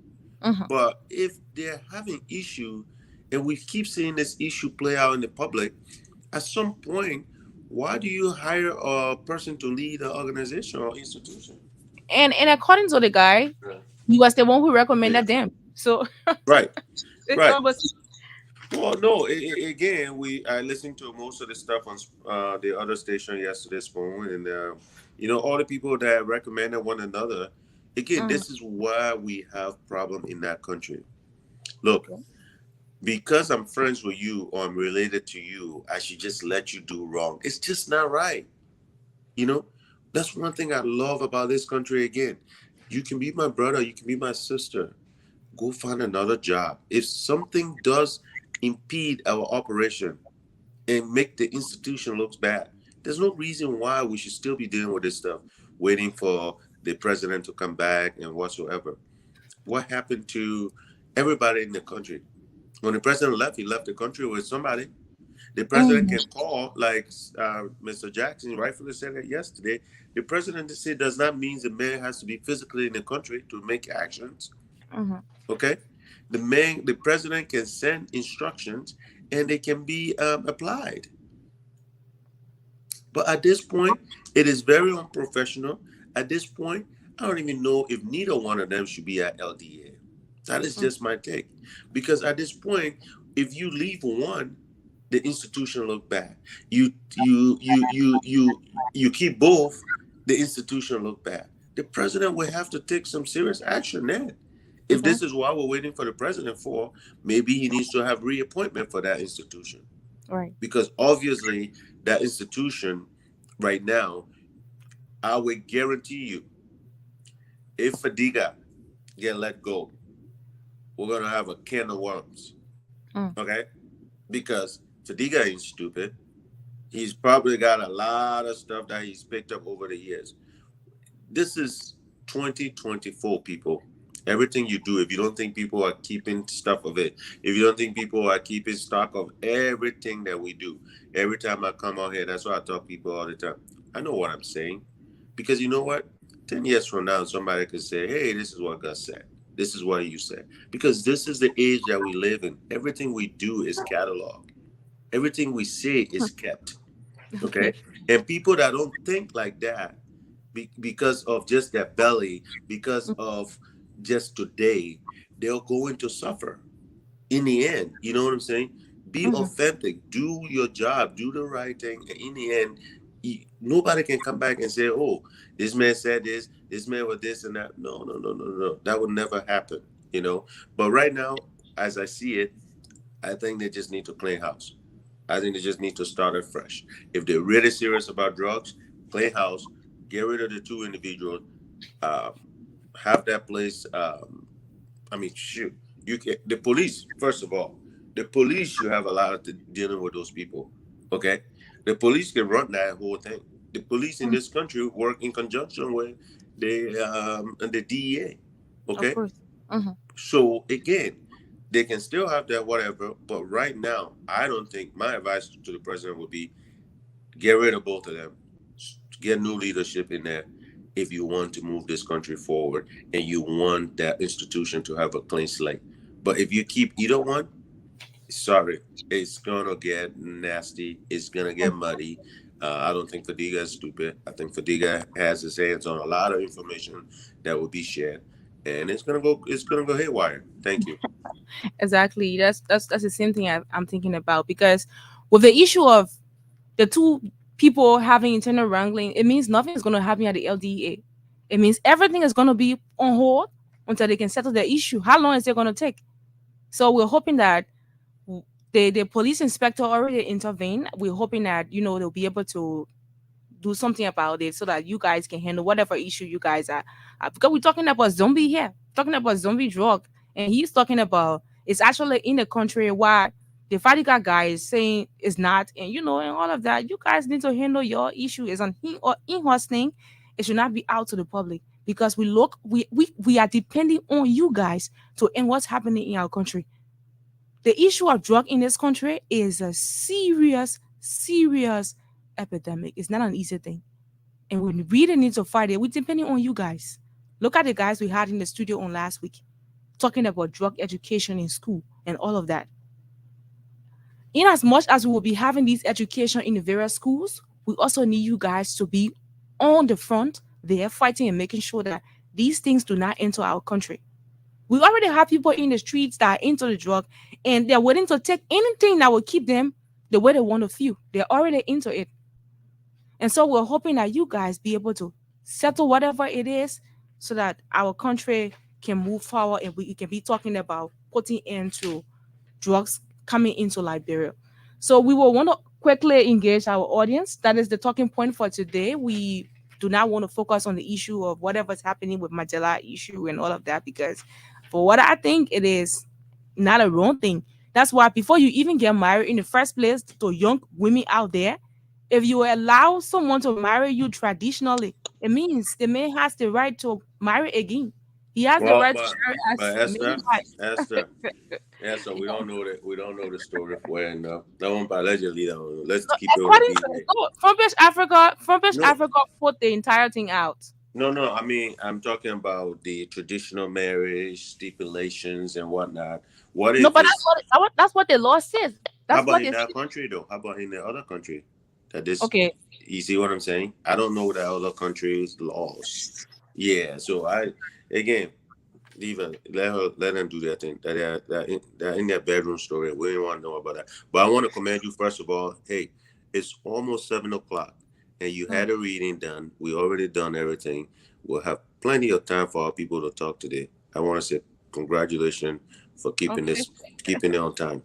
But if they're having issue and we keep seeing this issue play out in the public, at some point, why do you hire a person to lead an organization or institution? And according to the guy, he was the one who recommended them. So right. Was... Well, no. Again, I listened to most of the stuff on the other station yesterday, Spoon, and all the people that recommended one another. Again, this is why we have problem in that country. Look, because I'm friends with you or I'm related to you, I should just let you do wrong. It's just not right. That's one thing I love about this country. Again, you can be my brother, you can be my sister. Go find another job. If something does impede our operation and make the institution look bad, there's no reason why we should still be dealing with this stuff, waiting for the president to come back and whatsoever. What happened to everybody in the country? When the president left, he left the country with somebody. The president can call, like Mr. Jackson rightfully said it yesterday. The presidency does not mean the man has to be physically in the country to make actions. Okay? The president can send instructions and they can be applied. But at this point, it is very unprofessional. At this point, I don't even know if neither one of them should be at LDA. That is just my take. Because at this point, if you leave one, the institution look bad. You keep both, the institution look bad. The president will have to take some serious action then. If this is what we're waiting for the president for, maybe he needs to have reappointment for that institution. Right. Because obviously that institution right now, I would guarantee you, if Fadiga get let go, we're going to have a can of worms. Okay? Because Fadiga ain't stupid. He's probably got a lot of stuff that he's picked up over the years. This is 2024, people. Everything you do, if you don't think people are keeping stuff of it, if you don't think people are keeping stock of everything that we do, every time I come out here, that's why I talk to people all the time. I know what I'm saying. Because you know what? 10 years from now, somebody could say, hey, this is what God said. This is what you said. Because this is the age that we live in. Everything we do is cataloged. Everything we say is kept. Okay? And people that don't think like that, because of just their belly, because of just today, they're going to suffer in the end. You know what I'm saying? Be authentic. Do your job. Do the right thing. And in the end, nobody can come back and say, "Oh, this man said this. This man was this and that." No, no, no, no, no. That would never happen. You know. But right now, as I see it, I think they just need to clean house. I think they just need to start it fresh. If they're really serious about drugs, clean house, get rid of the two individuals, have that place. I mean, shoot, you can. The police, first of all, the police should have a lot of dealing with those people. Okay, the police can run that whole thing. The police in this country work in conjunction with the DEA. Okay, Of course. so again, they can still have that whatever, but right now, I don't think my advice to the president would be get rid of both of them, get new leadership in there if you want to move this country forward and you want that institution to have a clean slate. But if you keep either one, sorry, it's gonna get nasty. It's gonna get muddy. I don't think Fadiga is stupid. I think Fadiga has his hands on a lot of information that will be shared, and it's gonna go haywire. Thank you. Exactly. That's the same thing I'm thinking about, because with the issue of the two people having internal wrangling, it means nothing is going to happen at the LDA. It means everything is going to be on hold until they can settle the issue. How long is it going to take? So we're hoping that the police inspector already intervened. We're hoping that they'll be able to do something about it so that you guys can handle whatever issue you guys are. Because we're talking about zombie here, talking about zombie drug, and he's talking about it's actually in the country why the Fadiga guy is saying it's not, and and all of that. You guys need to handle your issue is on him or in-house thing. It should not be out to the public, because we are depending on you guys to end what's happening in our country. The issue of drug in this country is a serious epidemic. It's not an easy thing, and we really need to fight it. We're depending on you guys. Look at the guys we had in the studio on last week, talking about drug education in school and all of that. In as much as we will be having this education in the various schools, we also need you guys to be on the front there fighting and making sure that these things do not enter our country. We already have people in the streets that are into the drug, and they're willing to take anything that will keep them the way they want to feel. They're already into it. And so we're hoping that you guys be able to settle whatever it is so that our country can move forward and we can be talking about putting into drugs coming into Liberia. So we will want to quickly engage our audience. That is the talking point for today. We do not want to focus on the issue of whatever's happening with Mandela issue and all of that, because for what I think, it is not a wrong thing. That's why before you even get married in the first place, to young women out there, if you allow someone to marry you traditionally, it means the man has the right to marry again. He has the right to marry as many wives. Esther, we don't know that. We don't know the story well enough. No one allegedly. Let's keep it. According to Front Africa put the entire thing out. No. I mean, I'm talking about the traditional marriage stipulations and whatnot. What is? No, but that's what the law says. That's how about what in that country, though? How about in the other country? Okay. You see what I'm saying? I don't know the other countries' laws. Yeah. So again, leave it. Let them do their thing. That in their bedroom story. We didn't want to know about that. But I want to commend you first of all. Hey, it's almost 7:00, and you had a reading done. We already done everything. We'll have plenty of time for our people to talk today. I want to say congratulations for keeping it on time.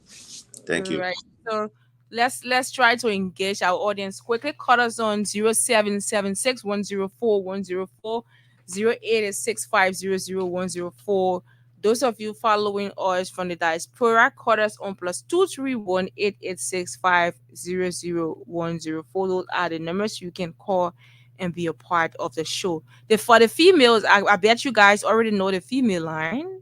Thank you. Right. So let's try to engage our audience quickly. Call us on 0776 104 104. 0865000104. Those of you following us from the diaspora, call us on +231 886 500 104. Those are the numbers you can call and be a part of the show. For the females, I bet you guys already know the female line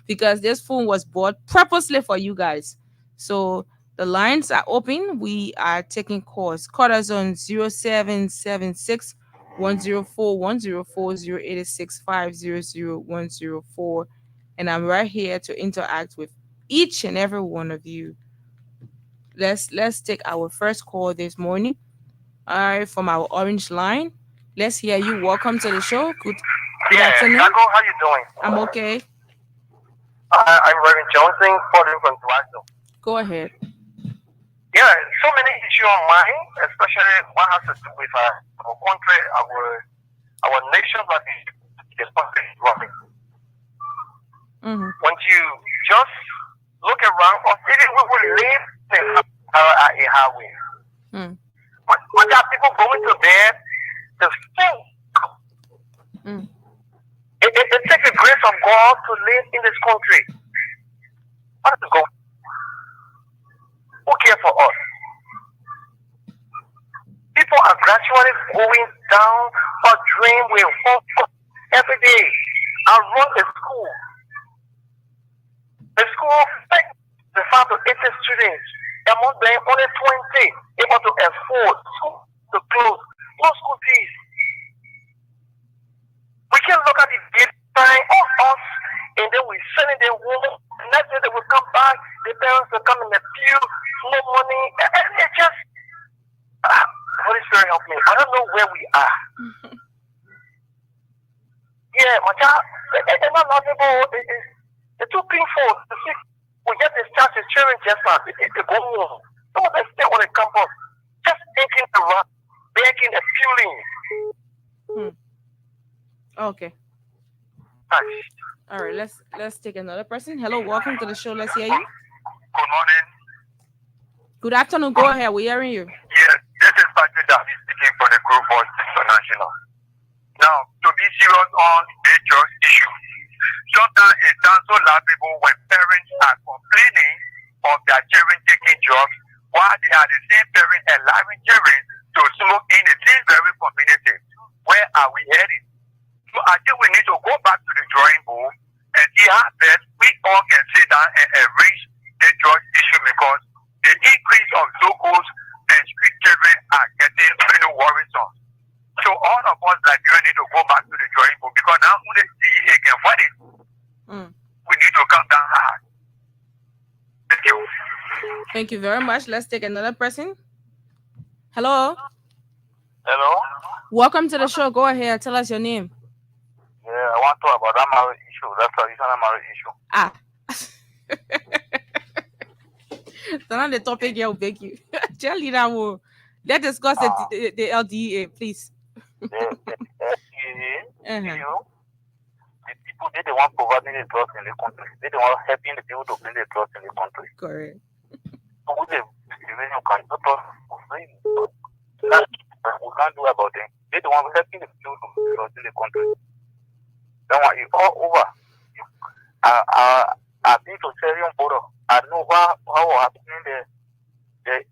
because this phone was bought purposely for you guys. So the lines are open. We are taking calls. Call us on 0776 104 104 0886 500 104. And I'm right here to interact with each and every one of you. Let's take our first call this morning. All right, from our orange line. Let's hear you. Welcome to the show. Good afternoon. How you doing? I'm okay. I'm Reverend Johnson, calling from Toronto. Go ahead. Yeah, so many issues on mind, especially what has to do with our country, our nation, that is running. Mm-hmm. When you just look around, or even we will live in a highway. Mm. When there are people going to bed, the food. Mm. It takes the grace of God to live in this country. What is God? Who cares for us? People are gradually going down for dream with hope every day. I run a school. The school, the 5 to 80 students, among them only 20 able to afford school to close. No school fees. We can look at the design of us and then we send it their home. Next day they will come back, the parents will come in the pew, no money, and it just Holy Spirit help me. I don't know where we are. Yeah, my child, it's not possible. It's too painful to see. We get discharged as children just like it's a go home. Some of them stay on the campus, just thinking around, begging and fueling. Okay. All right, let's take another person. Hello, welcome to the show. Let's hear you. Good morning. Good afternoon. Go ahead. We're hearing you. Yes, this is Patrick Davis speaking for the Group Voice International. Now, to be serious on the drug issue, sometimes it sounds so laughable when parents are complaining of their children taking drugs while they are the same parents allowing children to smoke in the same very community. Where are we heading? So I think we need to go back to the drawing board and see how best we all can sit down and arrange the drug issue, because the increase of locals and street children are getting very worrisome. So all of us like you need to go back to the drawing board, because now only DEA can find it. We need to come down hard. Thank you. Thank you very much. Let's take another person. Hello. Hello? Welcome to the show. Go ahead. Tell us your name. Yeah, I want to talk about that marriage issue. That's a traditional marriage issue. So now the topic here will beg you. Tell leader will let's discuss the LDA, please. The LDA, the people, they want providing the drugs in the country. They don't want helping the people to bring the drugs in the country. Correct. So what the revenue can do we can't do about it. They don't want helping the people to bring the drugs in the country. They want it all over. I've been to Serion border. I know how happening the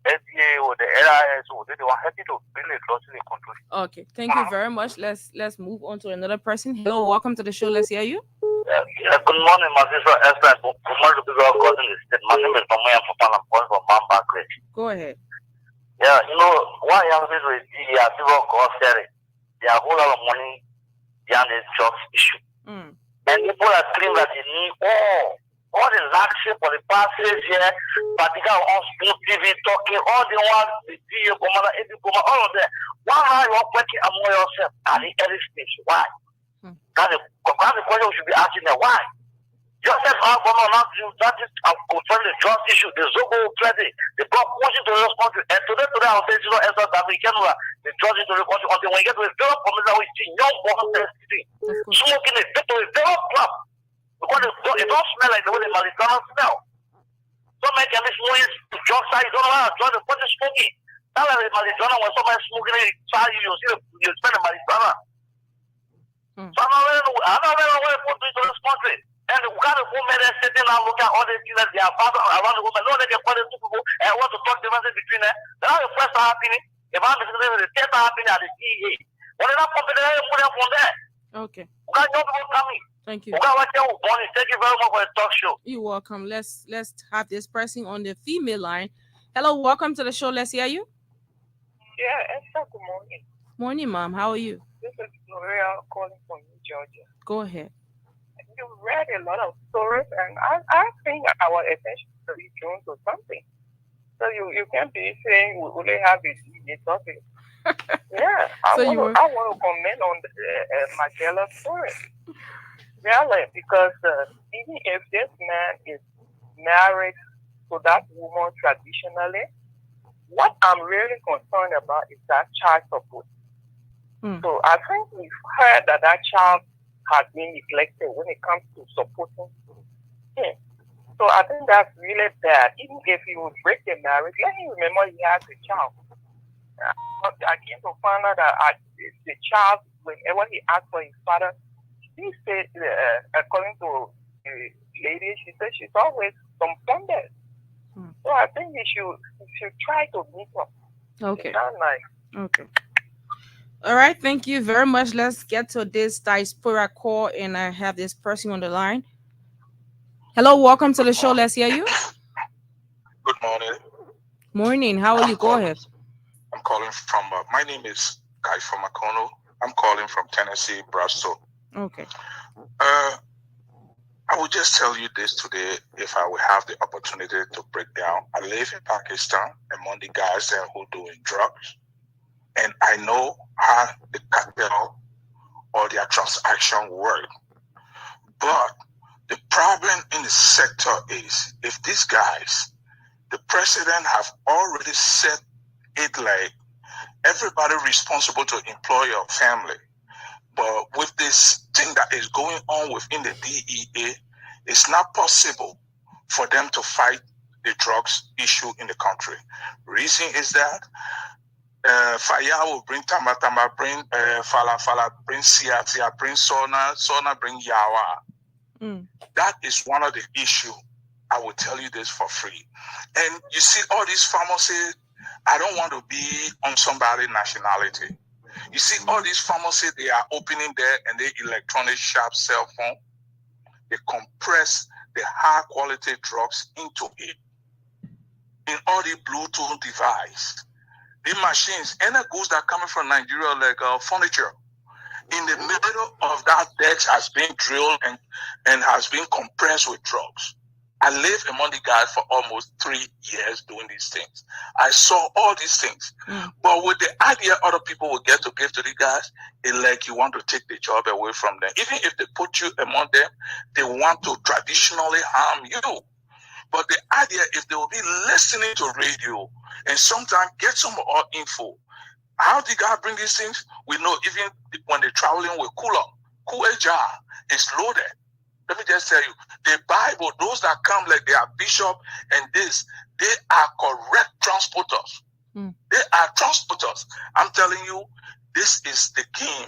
SDA or the LIS, or they want helping to bring the drugs in the country. Okay, thank you very much. Let's move on to another person. Hello, welcome to the show. Let's hear you. Yeah, good morning, my sister Esther. Good morning to people calling the state. My name is Mamoya Papa. I'm calling from Mount Barclay. Go ahead. Yeah, you know, one young people with the people call Sherry. They have a whole lot of money behind this drugs issue. And people are claiming that they need all the luxury for the past 6 years, particularly on Spoon TV, talking, all the ones, the DA commander, AD commander, all of them. Why are you working among yourself at the early stage? Why? That's the question we should be asking them. Why? Joseph Alcono now that is concerning the drug issue, the Zogo trading, the block pushing to this country. And today I will say, you know, Esther African, the drug into the country until when you get to a very community, we see young boys smoking it to a very club. Because it don't smell like the way the marijuana smell. Some men can be smoking drug side, you don't know how to drug the person smoking. Not like the marijuana, when somebody smoking it, you smell the marijuana. So I don't know where to put into this country. And the kind of women that sitting down looking at all these things that they are father around the woman, no, they can call the two people and want to talk differences between them. That's the first time happening. If I'm listening to the third time happening at the CEA. When they're not competent, they put them from there. Okay. You know people coming. Thank you. Thank you very much for the talk show. You're welcome. Let's have this person on the female line. Hello, welcome to the show. Let's hear you. Yeah, Esther, good morning. Morning, ma'am. How are you? This is Maria calling from New Georgia. Go ahead. You read a lot of stories, and I think our attention to be drawn to something. So you can't be saying we only have a topic. Yeah, I want to comment on the Magella story. Really, because even if this man is married to that woman traditionally. What I'm really concerned about is that child support. So I think we've heard that child has been neglected when it comes to supporting him. So I think that's really bad. Even if he would break the marriage, let him remember he has a child. I came to find out that the child, whenever he asked for his father, he said, according to the lady, she said she's always confounded. So I think we should try to meet up. Okay. That's nice. Okay. All right. Thank you very much. Let's get to this diaspora call, and I have this person on the line. Hello. Welcome to the show. Let's hear you. Good morning. Morning. How are you? Go ahead. I'm calling from, my name is Guy from Makono. I'm calling from Tennessee, Bristol. Okay. I will just tell you this today, if I will have the opportunity to break down. I live in Pakistan among the guys there who are doing drugs. And I know how the cartel or their transaction work. But the problem in the sector is, if these guys, the president have already set it like everybody responsible to employ your family. But with this thing that is going on within the DEA, it's not possible for them to fight the drugs issue in the country. Reason is that Fire will bring Tama, bring Fala, bring Sia, bring Sona, bring Yawa. That is one of the issues. I will tell you this for free. And you see all these pharmacies, I don't want to be on somebody's nationality. You see all these pharmacies, they are opening there and they electronic sharp cell phone. They compress the high quality drugs into it. In all the Bluetooth device. The machines, any goods that are coming from Nigeria, like furniture, in the middle of that deck has been drilled and has been compressed with drugs. I lived among the guys for almost 3 years doing these things. I saw all these things. But with the idea other people will get to give to the guys, it's like you want to take the job away from them. Even if they put you among them, they want to traditionally harm you. But the idea, if they will be listening to radio and sometimes get some more info, how the guy bring these things? We know even when they're traveling with Kula jar is loaded. Let me just tell you, the Bible, those that come like they are bishop and this, they are correct transporters. They are transporters. I'm telling you, this is the king.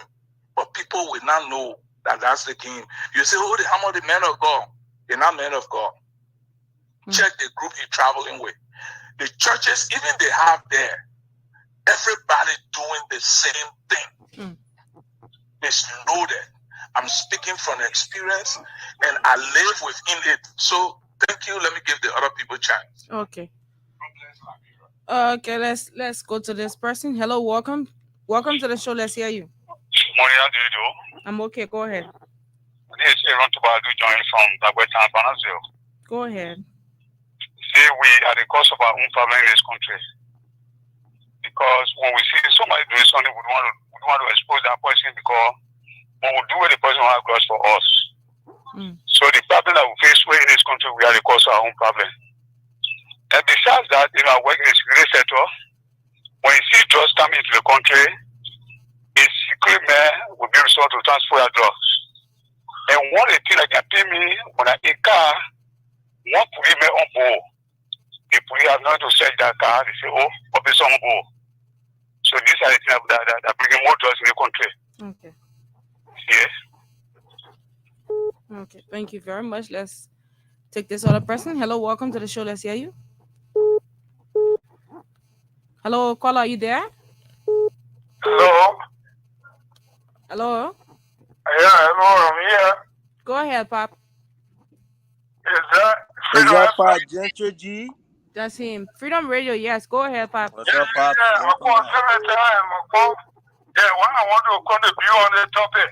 But people will not know that that's the king. You say, oh, how much the men of God? They're not men of God. Check the group you're traveling with. The churches, even they have there, everybody doing the same thing. It's loaded. I'm speaking from experience and I live within it. So thank you. Let me give the other people a chance. Okay. Okay, let's go to this person. Hello, welcome to the show. Let's hear you. Morning, how do you do? I'm okay. Go ahead. This is Aaron Tobadu joining from Bagweta, Banazio. Go ahead. See, we are the cause of our own problem in this country. Because when we see somebody doing something, we don't want to expose that person because when we do what the person will have grudge for us. So the problem that we face in this country, we are the cause of our own problem. And besides that, if I work in the security sector, when you see drugs coming into the country, a secret man will be restored to transfer your drugs. And one of the things that can pay me when I in car, one police man on board. The police have not to search that car, they say, oh, what is on board? So these are the things that bring more drugs in the country. Okay. Yes. Okay, thank you very much. Let's take this other person. Hello, welcome to the show. Let's hear you. Hello, caller, are you there? Hello. Hello. Yeah, hello, I'm here. Go ahead, Pop. Is that Pop Gentry G? That's him. Freedom Radio, yes. Go ahead, Pop. What's up, Pop? Yeah, of course, every time. Yeah, when I want to contribute on the topic.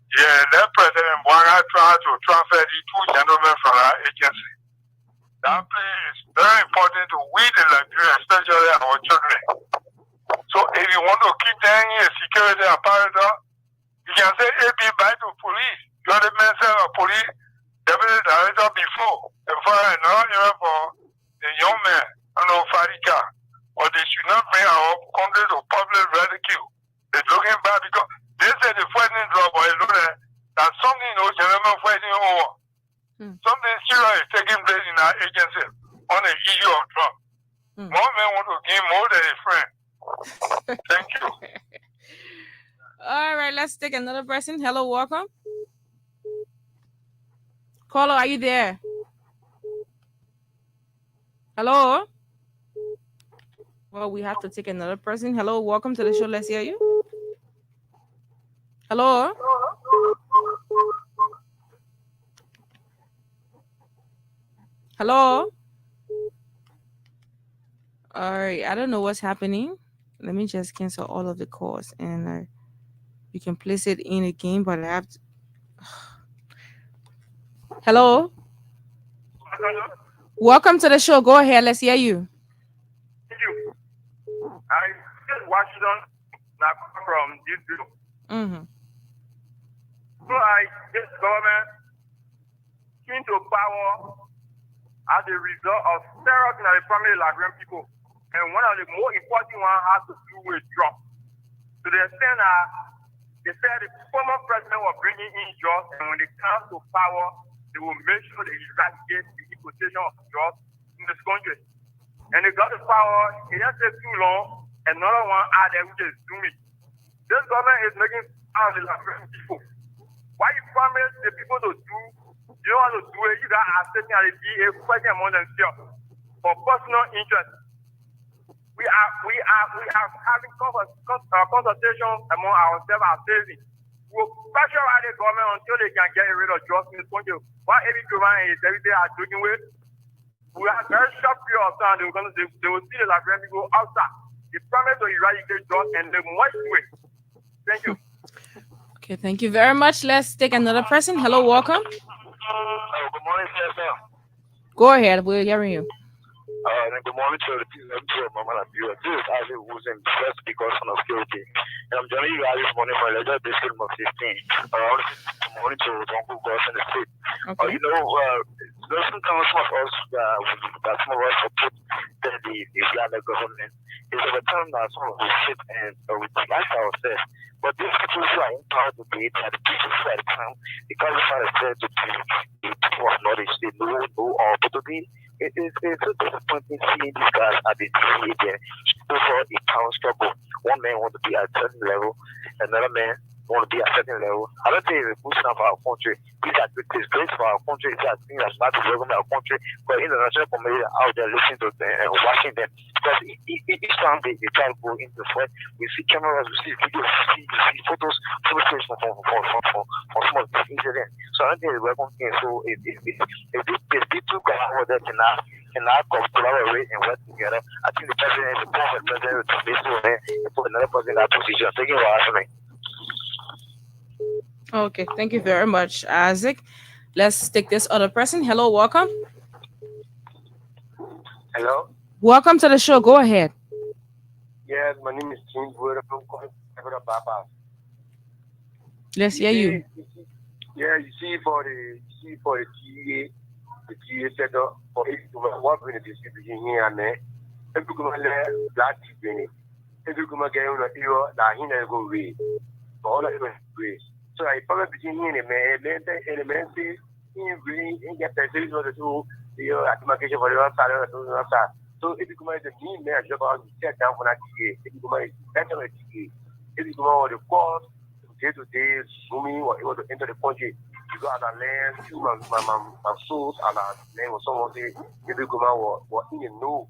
Yeah, that President Bwanga tried to transfer the two gentlemen from our agency. That place is very important to we the Liberians, especially our children. So if you want to keep them in security apparatus, you can say AB by the police. You are the minister of police, deputy director before. And now, even for country to public ridicule. They're looking back because they say the fighting drug, but that something gentlemen fighting over. Something serious is taking place in our agency on the issue of drugs. More men want to give more than a friend. Thank you. All right, let's take another person. Hello, welcome. Caller, are you there? Hello? Well, we have to take another person. Hello, welcome to the show. Let's hear you. Hello? Hello? All right, I don't know what's happening. Let me just cancel all of the calls and you can place it in again, but I have to. Hello? Welcome to the show. Go ahead. Let's hear you. Thank you. I just Washington from this group. So this government came to power as a result of terror in the family Liberian people. And one of the more important ones has to do with drugs. To the extent that they said the former president was bringing in drugs, and when they come to power, they will make sure they eradicate the importation of drugs in this country. And they got the power, it didn't take too long, another one added, which is Zumi. This government is making fun of the Liberian people. Why you promise the people to do, you don't want to do it, you guys are sitting at the DA fighting among themselves for personal interest. We are having consultation among ourselves and saving. We'll pressure the government until they can get rid of drugs in this country. What every government is every day are doing with, we have very short period of time. They will see the Liberian people outside. They promise to eradicate drugs and they must do it. Thank you. Okay, thank you very much. Let's take another person. Hello, welcome. Good morning, sir. Go ahead. We're hearing you. Good morning to the people of Mama Labua. This is Ali who's in first because of security. And I'm joining you guys this morning for Ledger District of 15. Good morning to Uncle Goss in the state. Okay. There's some of us that some of us support the Ghana government. It's over time that some of us sit and we ask ourselves. But these people who are empowered to be the people who are come, because it's not said to be the people of knowledge, they know all, but to be it's so disappointing seeing these guys at the DA over a power struggle. One man wants to be at a certain level, another man want to be at a certain level. I don't think it's a boost of our country. These are great for our country. These are things that's not to welcome our country, but international community out there listening to them and watching them. Because each time they try to go into the fight, we see cameras, we see videos, we see photos from some of these incidents. So I don't think it's a welcome thing. So if people go over there cannot collaborate and work together, I think the president, the former president, will be so and put another person in that position. Thank you for asking me. Okay, thank you very much, Isaac. Let's take this other person. Hello, welcome. Hello. Welcome to the show. Go ahead. Yes, my name is Tim Boyer from Papa. Let's hear you. Yeah, you see for the GA setup for it to work with the distribution here and there. Every government black people, every government get on the hero that he never go away. For all of them way. So I probably begin here in the elementary in really in get the series of the two application for the one side. So if you come as a mean man, job out to set down for that GA, if you come as better at GA, if you come out the course, day to day, swimming or able to enter the country, you go out and learn, you my soul and name or someone say, if you come out what you know.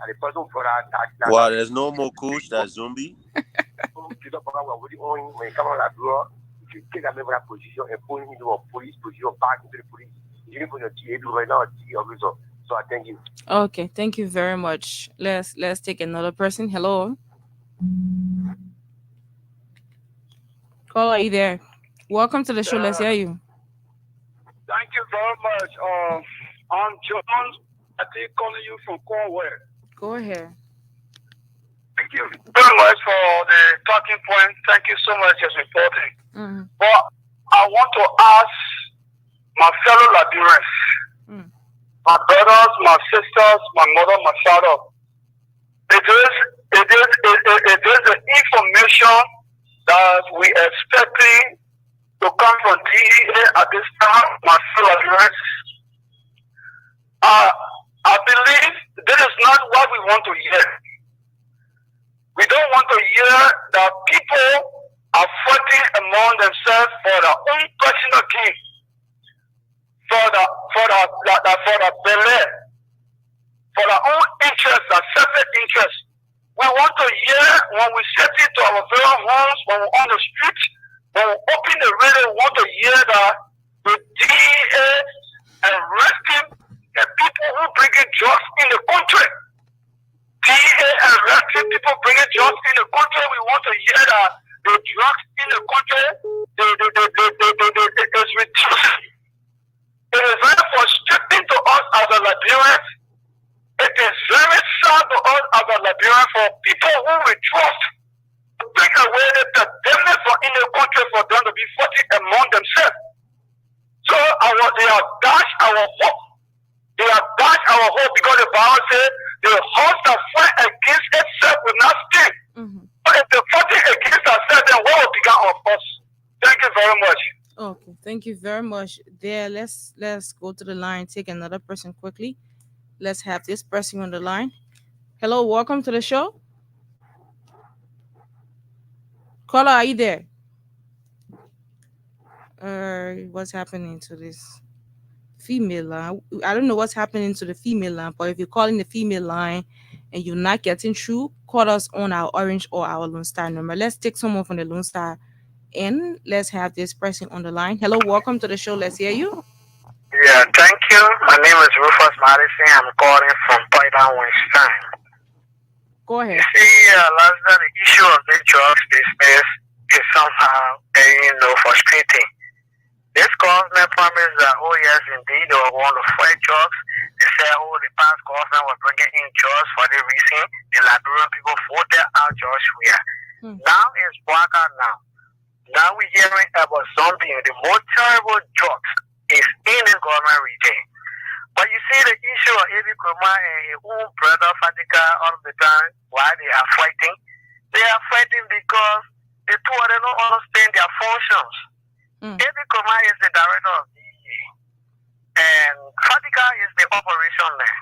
And the person for that. Wow, there's no more coach that zombie. When you come out that door, you take a member position and put him into a police position, back into the police. You put your TA right now, TA officer. So I thank you. Okay, thank you very much. Let's take another person. Hello. Caller, are you there? Welcome to the show. Let's hear you. Thank you very much. I'm John. I think calling you from Cornwall. Go ahead. Thank you very much for the talking point. Thank you so much for reporting. But I want to ask my fellow Liberians, my brothers, my sisters, my mother, my father. It is from DEA at this time, my fellow Liberians. I believe this is not what we want to hear. We don't want to hear that people are fighting among themselves for their own personal gain, for the belay, for their own interests, their selfish interests. We want to hear when we set into our very homes, when we're on the streets, when we open the radio, we want to hear that the DEA arresting the people who bring in drugs in the country. DEA arresting people bringing drugs in the country. We want to hear that the drugs in the country is reducing. It is very frustrating to us as a Liberians. It is very sad to us as a Liberian for people who we trust to take away the business in the country for them to be fighting among themselves. So they have dashed our hope. They have dashed our hope because the Bible says the horse that fight against itself will not stand. But if they're fighting against ourselves, then what will become of us? Thank you very much. Okay, thank you very much. There, let's go to the line, take another person quickly. Let's have this person on the line. Hello, welcome to the show. Caller, are you there? What's happening to this female line? I don't know what's happening to the female line, but if you're calling the female line and you're not getting through, call us on our Orange or our Lone Star number. Let's take someone from the Lone Star and let's have this person on the line. Hello, welcome to the show. Let's hear you. Yeah, thank you. My name is Rufus Madison. I'm calling from Python, Winston. Go ahead. You see, last night the issue of the drugs business is somehow, frustrating. This government promised that, oh yes, indeed, they were going to fight drugs. They said, oh, the past government was bringing in drugs for the reason the Liberian people voted out drugs here. Now it's black out now. Now we're hearing about something, the most terrible drugs is in the government regime. But you see the issue of Eddie Kuma and his own brother Fatika all the time, why they are fighting? They are fighting because the two of them don't understand their functions. Eddie Kuma is the director of DEA, and Fatika is the operation man.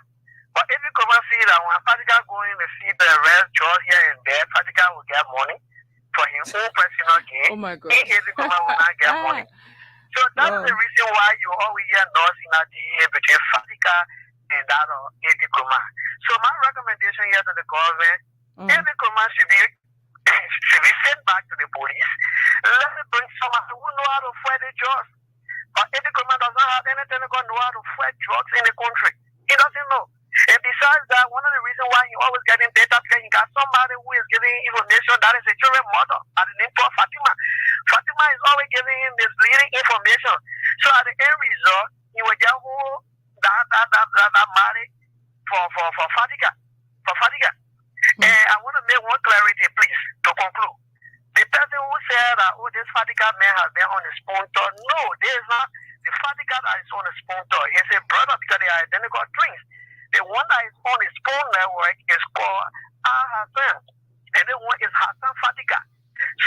But Eddie Kuma see that when Fatika going to see the rest George here and there, Fatika will get money for his own personal gain. Oh my God. Eddie Kuma will not get money. So that's the reason why you always hear noise in the DEA between Fatika and that of Eddie Kuma. So my recommendation here to the government, Eddie Kuma should be sent back to the police. Let me bring someone who know how to fight the drugs. But Eddie Kuma does not have anything to know how to fight drugs in the country. He doesn't know. And besides that, one of the reasons why he always getting data because he got somebody who is giving information that is a children mother at the name of Fatima. Fatima is always giving him misleading information. So at the end result, he will get who that money for Fatika. And I want to make one clarity, please, to conclude. The person who said that, oh, this Fatika man has been on the sponsor. No, there is not. The Fatika that is on the sponsor is a brother because they are identical twins. The one that is on his phone network is called Hassan, and the one is Hassan Fatika.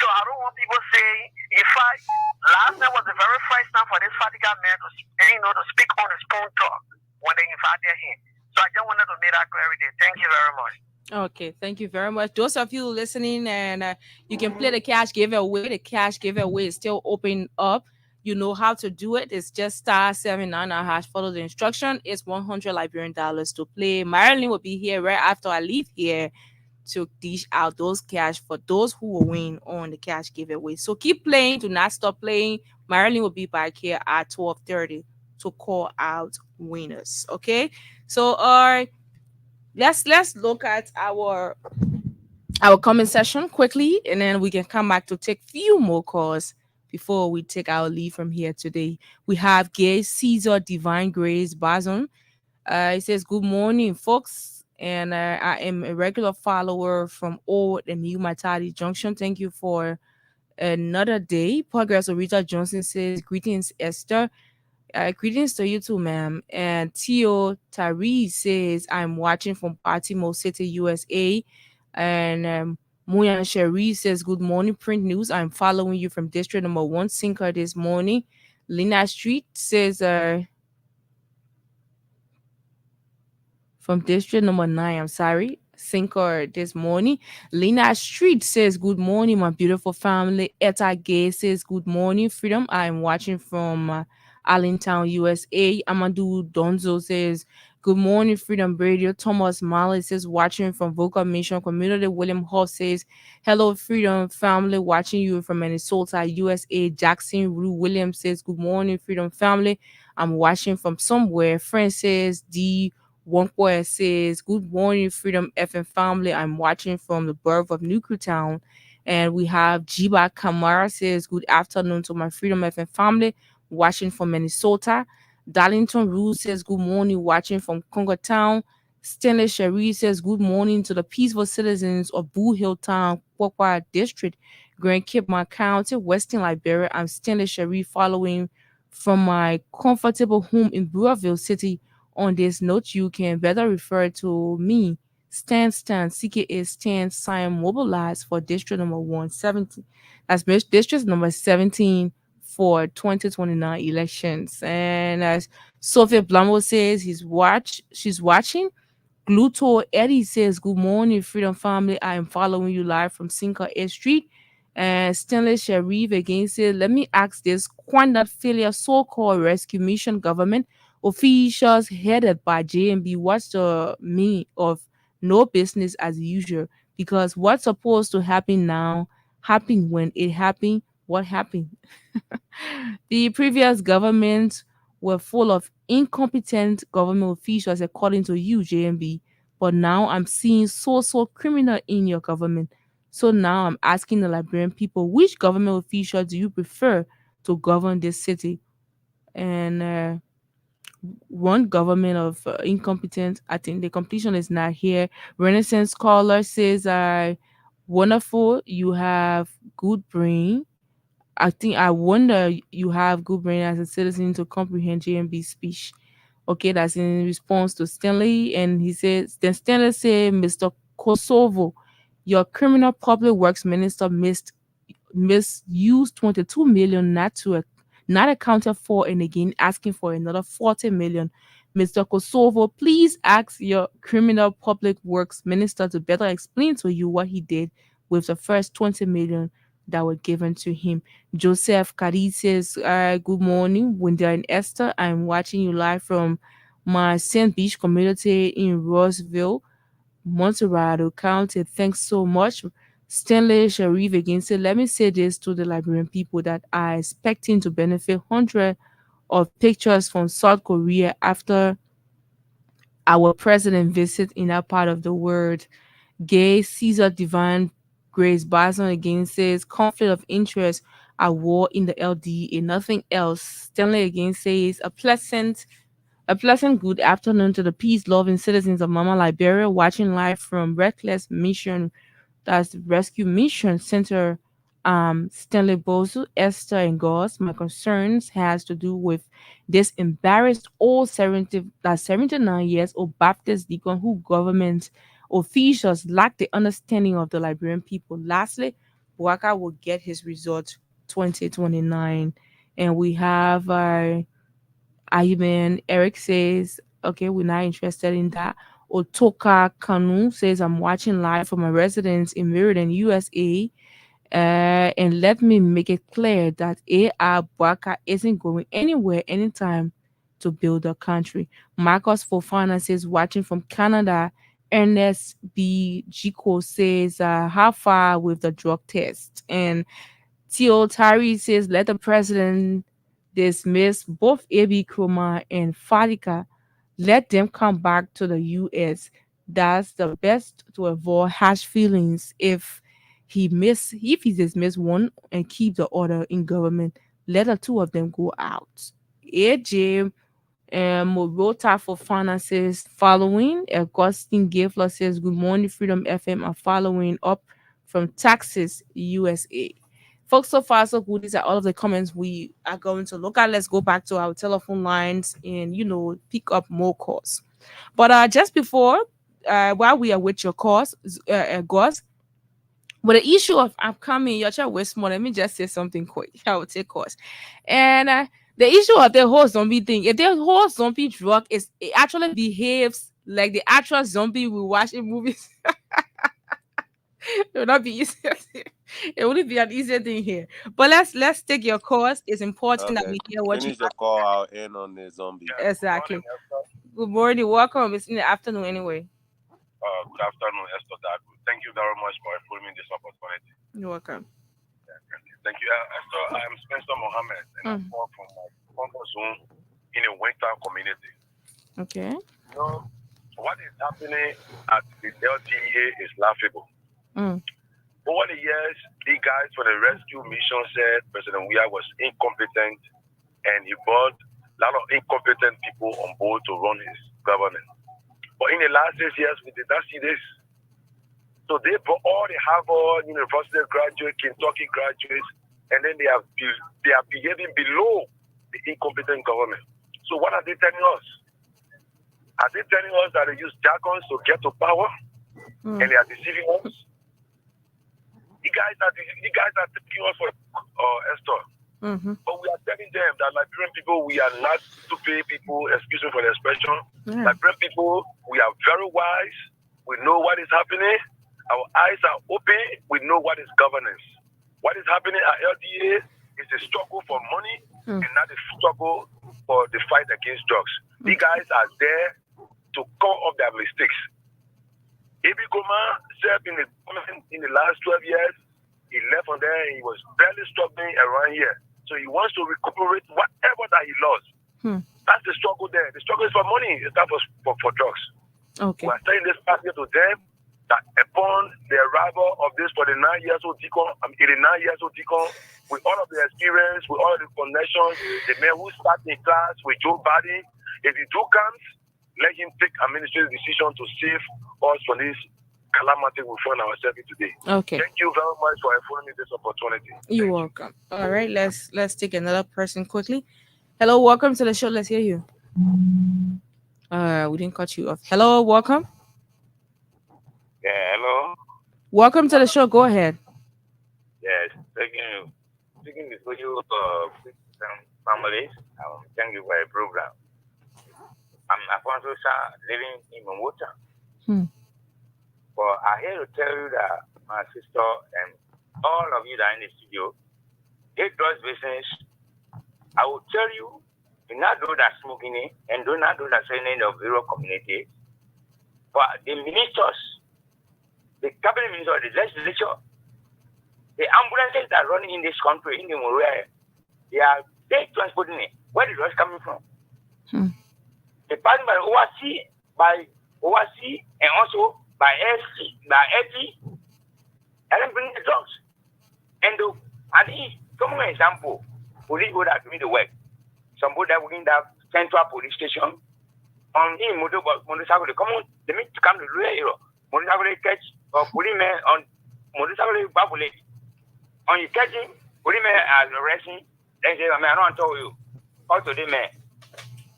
So I don't want people saying, last night was the very first time for this Fatika man to speak on his phone talk when they invited him. So I just wanted to make that clarity. Thank you very much. Okay, thank you very much. Those of you listening, and you can play the cash giveaway. The cash giveaway is still open up. You know how to do it. It's just *799#. Follow the instruction. It's $100 Liberian to play. Marilyn will be here right after I leave here to dish out those cash for those who will win on the cash giveaway. So keep playing. Do not stop playing. Marilyn will be back here at 12:30 to call out winners. Okay. So let's look at our comment section quickly, and then we can come back to take few more calls before we take our leave from here today. We have Gay Caesar Divine Grace Bazon. It says, good morning, folks. And I am a regular follower from Old and New Matadi Junction. Thank you for another day. Progress Rita Johnson says, greetings, Esther. Greetings to you too, ma'am. And Tio Tari says, I'm watching from Baltimore City, USA. And Muyan Sherry says, good morning, Print News. I'm following you from District Number 1, Sinker this morning. Lina Street says, from District Number 9, I'm sorry, Sinker this morning. Lina Street says, good morning, my beautiful family. Etta Gay says, good morning, Freedom. I'm watching from Allentown, USA. Amadou Donzo says, good morning, Freedom Radio. Thomas Malley says, watching from Vocal Mission Community. William Hall says, hello, Freedom family, watching you from Minnesota, USA. Jackson Rue Williams says, good morning, Freedom family. I'm watching from somewhere. Francis D. Wonkwa says, good morning, Freedom FM family. I'm watching from the birth of Newtown. And we have Jiba Kamara says, good afternoon to my Freedom FM family, watching from Minnesota. Darlington Rue says, good morning, watching from Congo Town. Stanley Cherie says, good morning to the peaceful citizens of Boo Hill Town, Kwakwa District, Grand Cape County, Western Liberia. I'm Stanley Cherie, following from my comfortable home in Brewerville City. On this note, you can better refer to me, Stan, CKA Stan Sign Mobilized for District Number 117. That's District Number 17 for 2029 elections. And as Sophia Blambo says, she's watching. Gluto Eddie says, good morning, Freedom family. I am following you live from Sinker A Street. And Stanley Sharif again said, let me ask this, Quandat failure so-called rescue mission government officials headed by JMB, what's the meaning of no business as usual? Because what's supposed to happen now happened when it happened. What happened? The previous governments were full of incompetent government officials, according to you, JMB. But now I'm seeing so criminal in your government. So now I'm asking the Liberian people, which government official do you prefer to govern this city? And one government of incompetent, I think the completion is not here. Renaissance Caller says, wonderful, you have good brain. I wonder you have good brain as a citizen to comprehend JMB's speech. Okay, that's in response to Stanley. And he says, then Stanley said, Mr. Kosovo, your criminal public works minister misused 22 million not accounted for, and again asking for another 40 million. Mr. Kosovo, please ask your criminal public works minister to better explain to you what he did with the first 20 million that were given to him. Joseph Kadi says, good morning, Winter and Esther. I'm watching you live from my St. Beach community in Roseville, Monterado County. Thanks so much. Stanley Sharif again said, let me say this to the Liberian people that are expecting to benefit hundreds of pictures from South Korea after our president visit in that part of the world. Gay Caesar Divine Grace Bison again says, conflict of interest at war in the LDA, nothing else. Stanley again says, a pleasant good afternoon to the peace-loving citizens of Mama Liberia, watching live from Reckless Mission, that's Rescue Mission Center. Stanley Bosu, Esther and Goss. My concerns has to do with this embarrassed old 79 years old Baptist deacon who government officials lack the understanding of the Liberian people. Lastly, Bouaka will get his result 2029. And we have Ayman Eric says, okay, we're not interested in that. Otoka Kanu says, I'm watching live from my residence in Meriden, USA. And let me make it clear that A.R. Bouaka isn't going anywhere anytime to build a country. Marcos Fofana says, watching from Canada. Ernest B. Jiko says, how far with the drug test? And Tio Tari says, let the president dismiss both A.B. Kroma and Fadika. Let them come back to the U.S. That's the best to avoid harsh feelings. If he dismiss one and keep the other in government, let the two of them go out. AJ Morota for finances following. Augustine Gafler says, good morning, Freedom FM are following up from Texas, USA. Folks, so far so good. These are all of the comments we are going to look at. Let's go back to our telephone lines and, pick up more calls. But just before, while we are with your calls, Goss, But the issue of upcoming, your child was small. Let me just say something quick. I will take course. And the issue of the whole zombie thing, if the whole zombie drug it actually behaves like the actual zombie we watch in movies, it will not be easy. It wouldn't be an easy thing here. But let's take your course. It's important that Okay. we hear what you Finish the call out in on the zombie. exactly. Good morning, welcome. It's in the afternoon anyway. Good afternoon, Esther Dagu. Thank you very much for affording me this opportunity. You're welcome. Thank you, Esther. I am Spencer Mohammed, and I'm from my comfort zone in a winter community. Okay. You know, what is happening at the LTA is laughable. Over the years, the guys for the rescue mission said President Weah was incompetent, and he brought a lot of incompetent people on board to run his government. But in the last 6 years, we did not see this. So they brought all the Harvard University graduates, Kentucky graduates, and then they are behaving below the incompetent government. So what are they telling us? Are they telling us that they use jargons to get to power, and they are deceiving us? The guys are taking us for Esther. But we are telling them that Liberian people, we are not stupid people, excuse me for the expression. Liberian people, we are very wise. We know what is happening. Our eyes are open. We know what is governance. What is happening at LDA is a struggle for money and not a struggle for the fight against drugs. The guys are there to cover up their mistakes. Ibi Goma served in the last 12 years. He left from there and he was barely struggling around here. So he wants to recuperate whatever that he lost. That's the struggle there. The struggle is for money. It's not for drugs. Okay. We are saying this back here to them that upon the arrival of this 89 years old deacon, with all of the experience, with all of the connections, the man who started in class with Joe Biden, if he do comes, let him take administrative decision to save us from this calamity we find ourselves in today. Okay. Thank you very much for affording me this opportunity. You're welcome. All right, let's take another person quickly. Hello, welcome to the show. Let's hear you. We didn't cut you off. Hello, welcome. Yeah, hello. Welcome to the show. Go ahead. Yes, speaking before you, families. Thank you for the program. I'm Afonso Shah, living in Momota. But I here to tell you that my sister and all of you that are in the studio, it does business. I will tell you, do not do that smoking it and do not do that selling of rural community. But the ministers, the cabinet minister, the legislature, the ambulances that are running in this country, in the Moria, they transporting it. Where the drugs coming from? They passing by ORC, and also by FP, and then bring the drugs. And come an example, police go that doing the work. Somebody that working that central police station, on in motorcycle, come on, they need to come to the area. Motorcycle catch or policeman on motorcycle babble. On you catching, policeman are arresting, they say, I don't tell you. How to the man?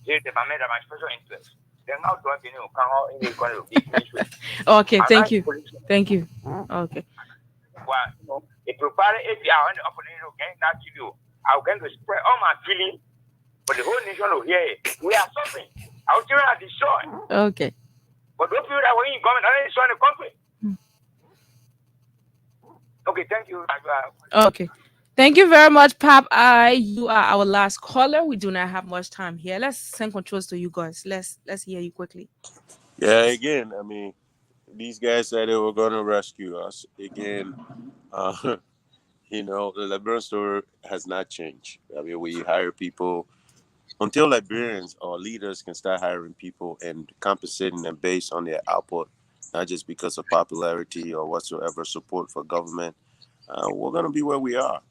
They man that my special interest. Okay, thank you. Thank you. Okay. Well, if you prepare it, I want to open it again, not to you. I'm going to spread all my feelings, but the whole nation will hear it. We are suffering. Our children are destroyed. Okay. But don't feel that when you come and destroy the country. Okay, thank you. Okay. Thank you very much, Pap. You are our last caller. We do not have much time here. Let's send controls to you guys. Let's hear you quickly. Yeah, again, I mean, these guys said they were going to rescue us. Again, the Liberian story has not changed. I mean, we hire people until Liberians or leaders can start hiring people and compensating them based on their output, not just because of popularity or whatsoever support for government. We're going to be where we are,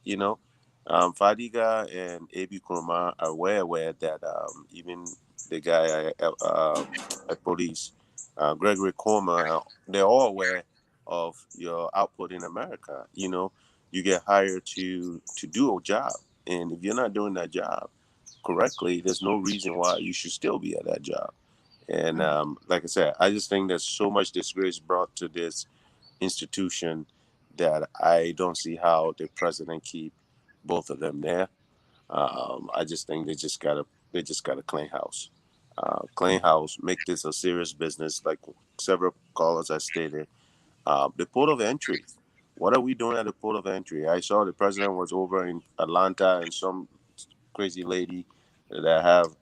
Fadiga and Ibi Nkrumah are aware that even the guy at police, Gregory Cormer, they're all aware of your output in America. You get hired to do a job. And if you're not doing that job correctly, there's no reason why you should still be at that job. And like I said, I just think there's so much disgrace brought to this institution that I don't see how the president keep both of them there. I just think they just gotta clean house. Clean house, make this a serious business, like several callers have stated. The port of entry. What are we doing at the port of entry? I saw the president was over in Atlanta and some crazy lady that have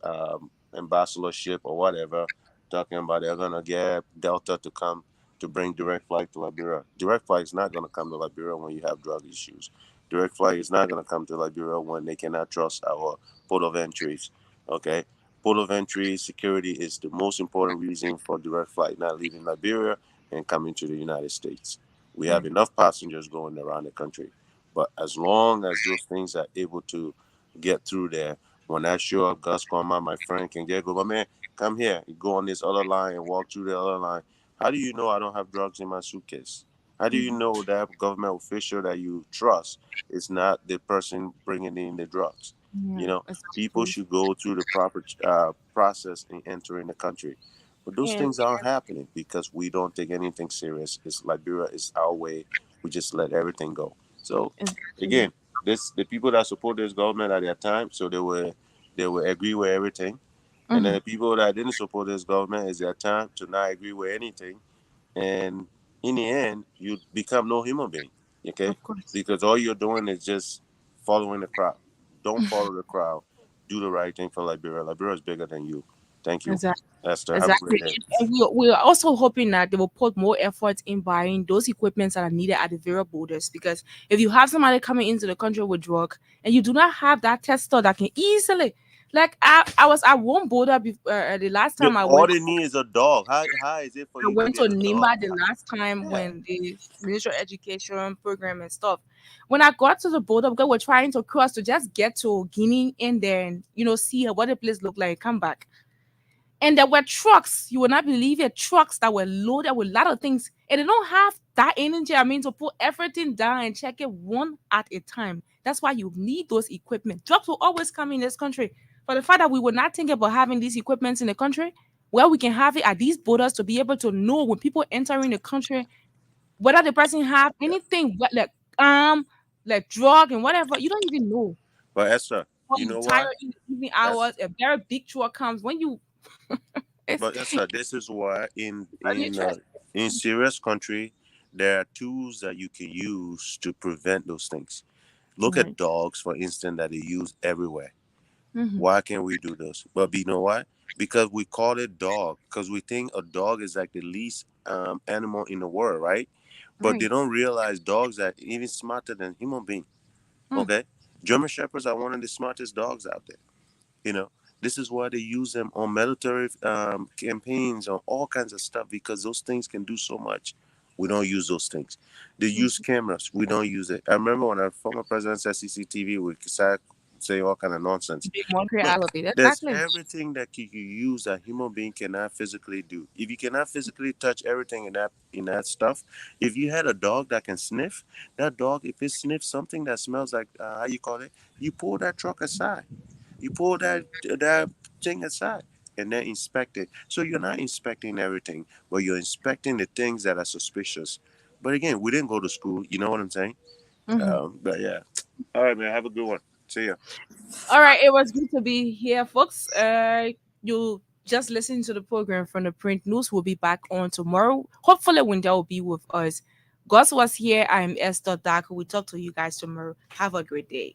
ambassadorship or whatever, talking about they're gonna get Delta to come to bring direct flight to Liberia. Direct flight is not gonna come to Liberia when you have drug issues. Direct flight is not gonna come to Liberia when they cannot trust our port of entries. Okay, port of entry security is the most important reason for direct flight not leaving Liberia and coming to the United States. We have enough passengers going around the country, but as long as those things are able to get through there, when I show up, Gus Kwama, my friend, can get go, but man, come here, you go on this other line and walk through the other line. How do you know I don't have drugs in my suitcase? How do you know that government official that you trust is not the person bringing in the drugs? You know, people should go through the proper process in entering the country. But those things aren't happening because we don't take anything serious. It's Liberia is our way. We just let everything go. So again, the people that support this government at their time, so they will agree with everything. And then the people that didn't support this government is their time to not agree with anything. And in the end, you become no human being. Okay? Because all you're doing is just following the crowd. Don't follow the crowd. Do the right thing for Liberia. Liberia is bigger than you. Thank you. Esther, have a great day. And we are also hoping that they will put more effort in buying those equipments that are needed at the various borders. Because if you have somebody coming into the country with drug and you do not have that tester that can easily, like I was at one border the last time I all went. they need is a dog. How is it for you? I went to get a Nimba dog? the last time when the Ministry of Education program and stuff. When I got to the border, because we're trying to cross to just get to Guinea in there and see what the place looked like, come back. And there were trucks, you will not believe it, trucks that were loaded with a lot of things. And they don't have that energy, to put everything down and check it one at a time. That's why you need those equipment. Drugs will always come in this country. For the fact that we were not thinking about having these equipments in the country, where we can have it at these borders to be able to know when people entering the country, whether the person have anything like drug and whatever, you don't even know. But Esther, you know tired what? in the evening hours, a very big truck comes when you. But Esther, this is why in serious country, there are tools that you can use to prevent those things. Look at dogs, for instance, that they use everywhere. Why can't we do this? But you know what? Because we call it dog, because we think a dog is like the least animal in the world, right? But they don't realize dogs are even smarter than human beings. Okay, German Shepherds are one of the smartest dogs out there. This is why they use them on military campaigns, on all kinds of stuff, because those things can do so much. We don't use those things. They use cameras. We don't use it. I remember when our former president said CCTV, we started saying all kind of nonsense. There's everything that you use that human being cannot physically do. If you cannot physically touch everything in that stuff, if you had a dog that can sniff, that dog, if it sniffs something that smells like, how you call it, you pull that truck aside. You pull that thing aside and then inspect it. So you're not inspecting everything, but you're inspecting the things that are suspicious. But again, we didn't go to school. You know what I'm saying? But yeah. All right, man. Have a good one. See ya. All right. It was good to be here, folks. You just listen to the program from the Print News. We'll be back on tomorrow. Hopefully, Winda will be with us. Gus was here. I am Esther Darko. We'll talk to you guys tomorrow. Have a great day.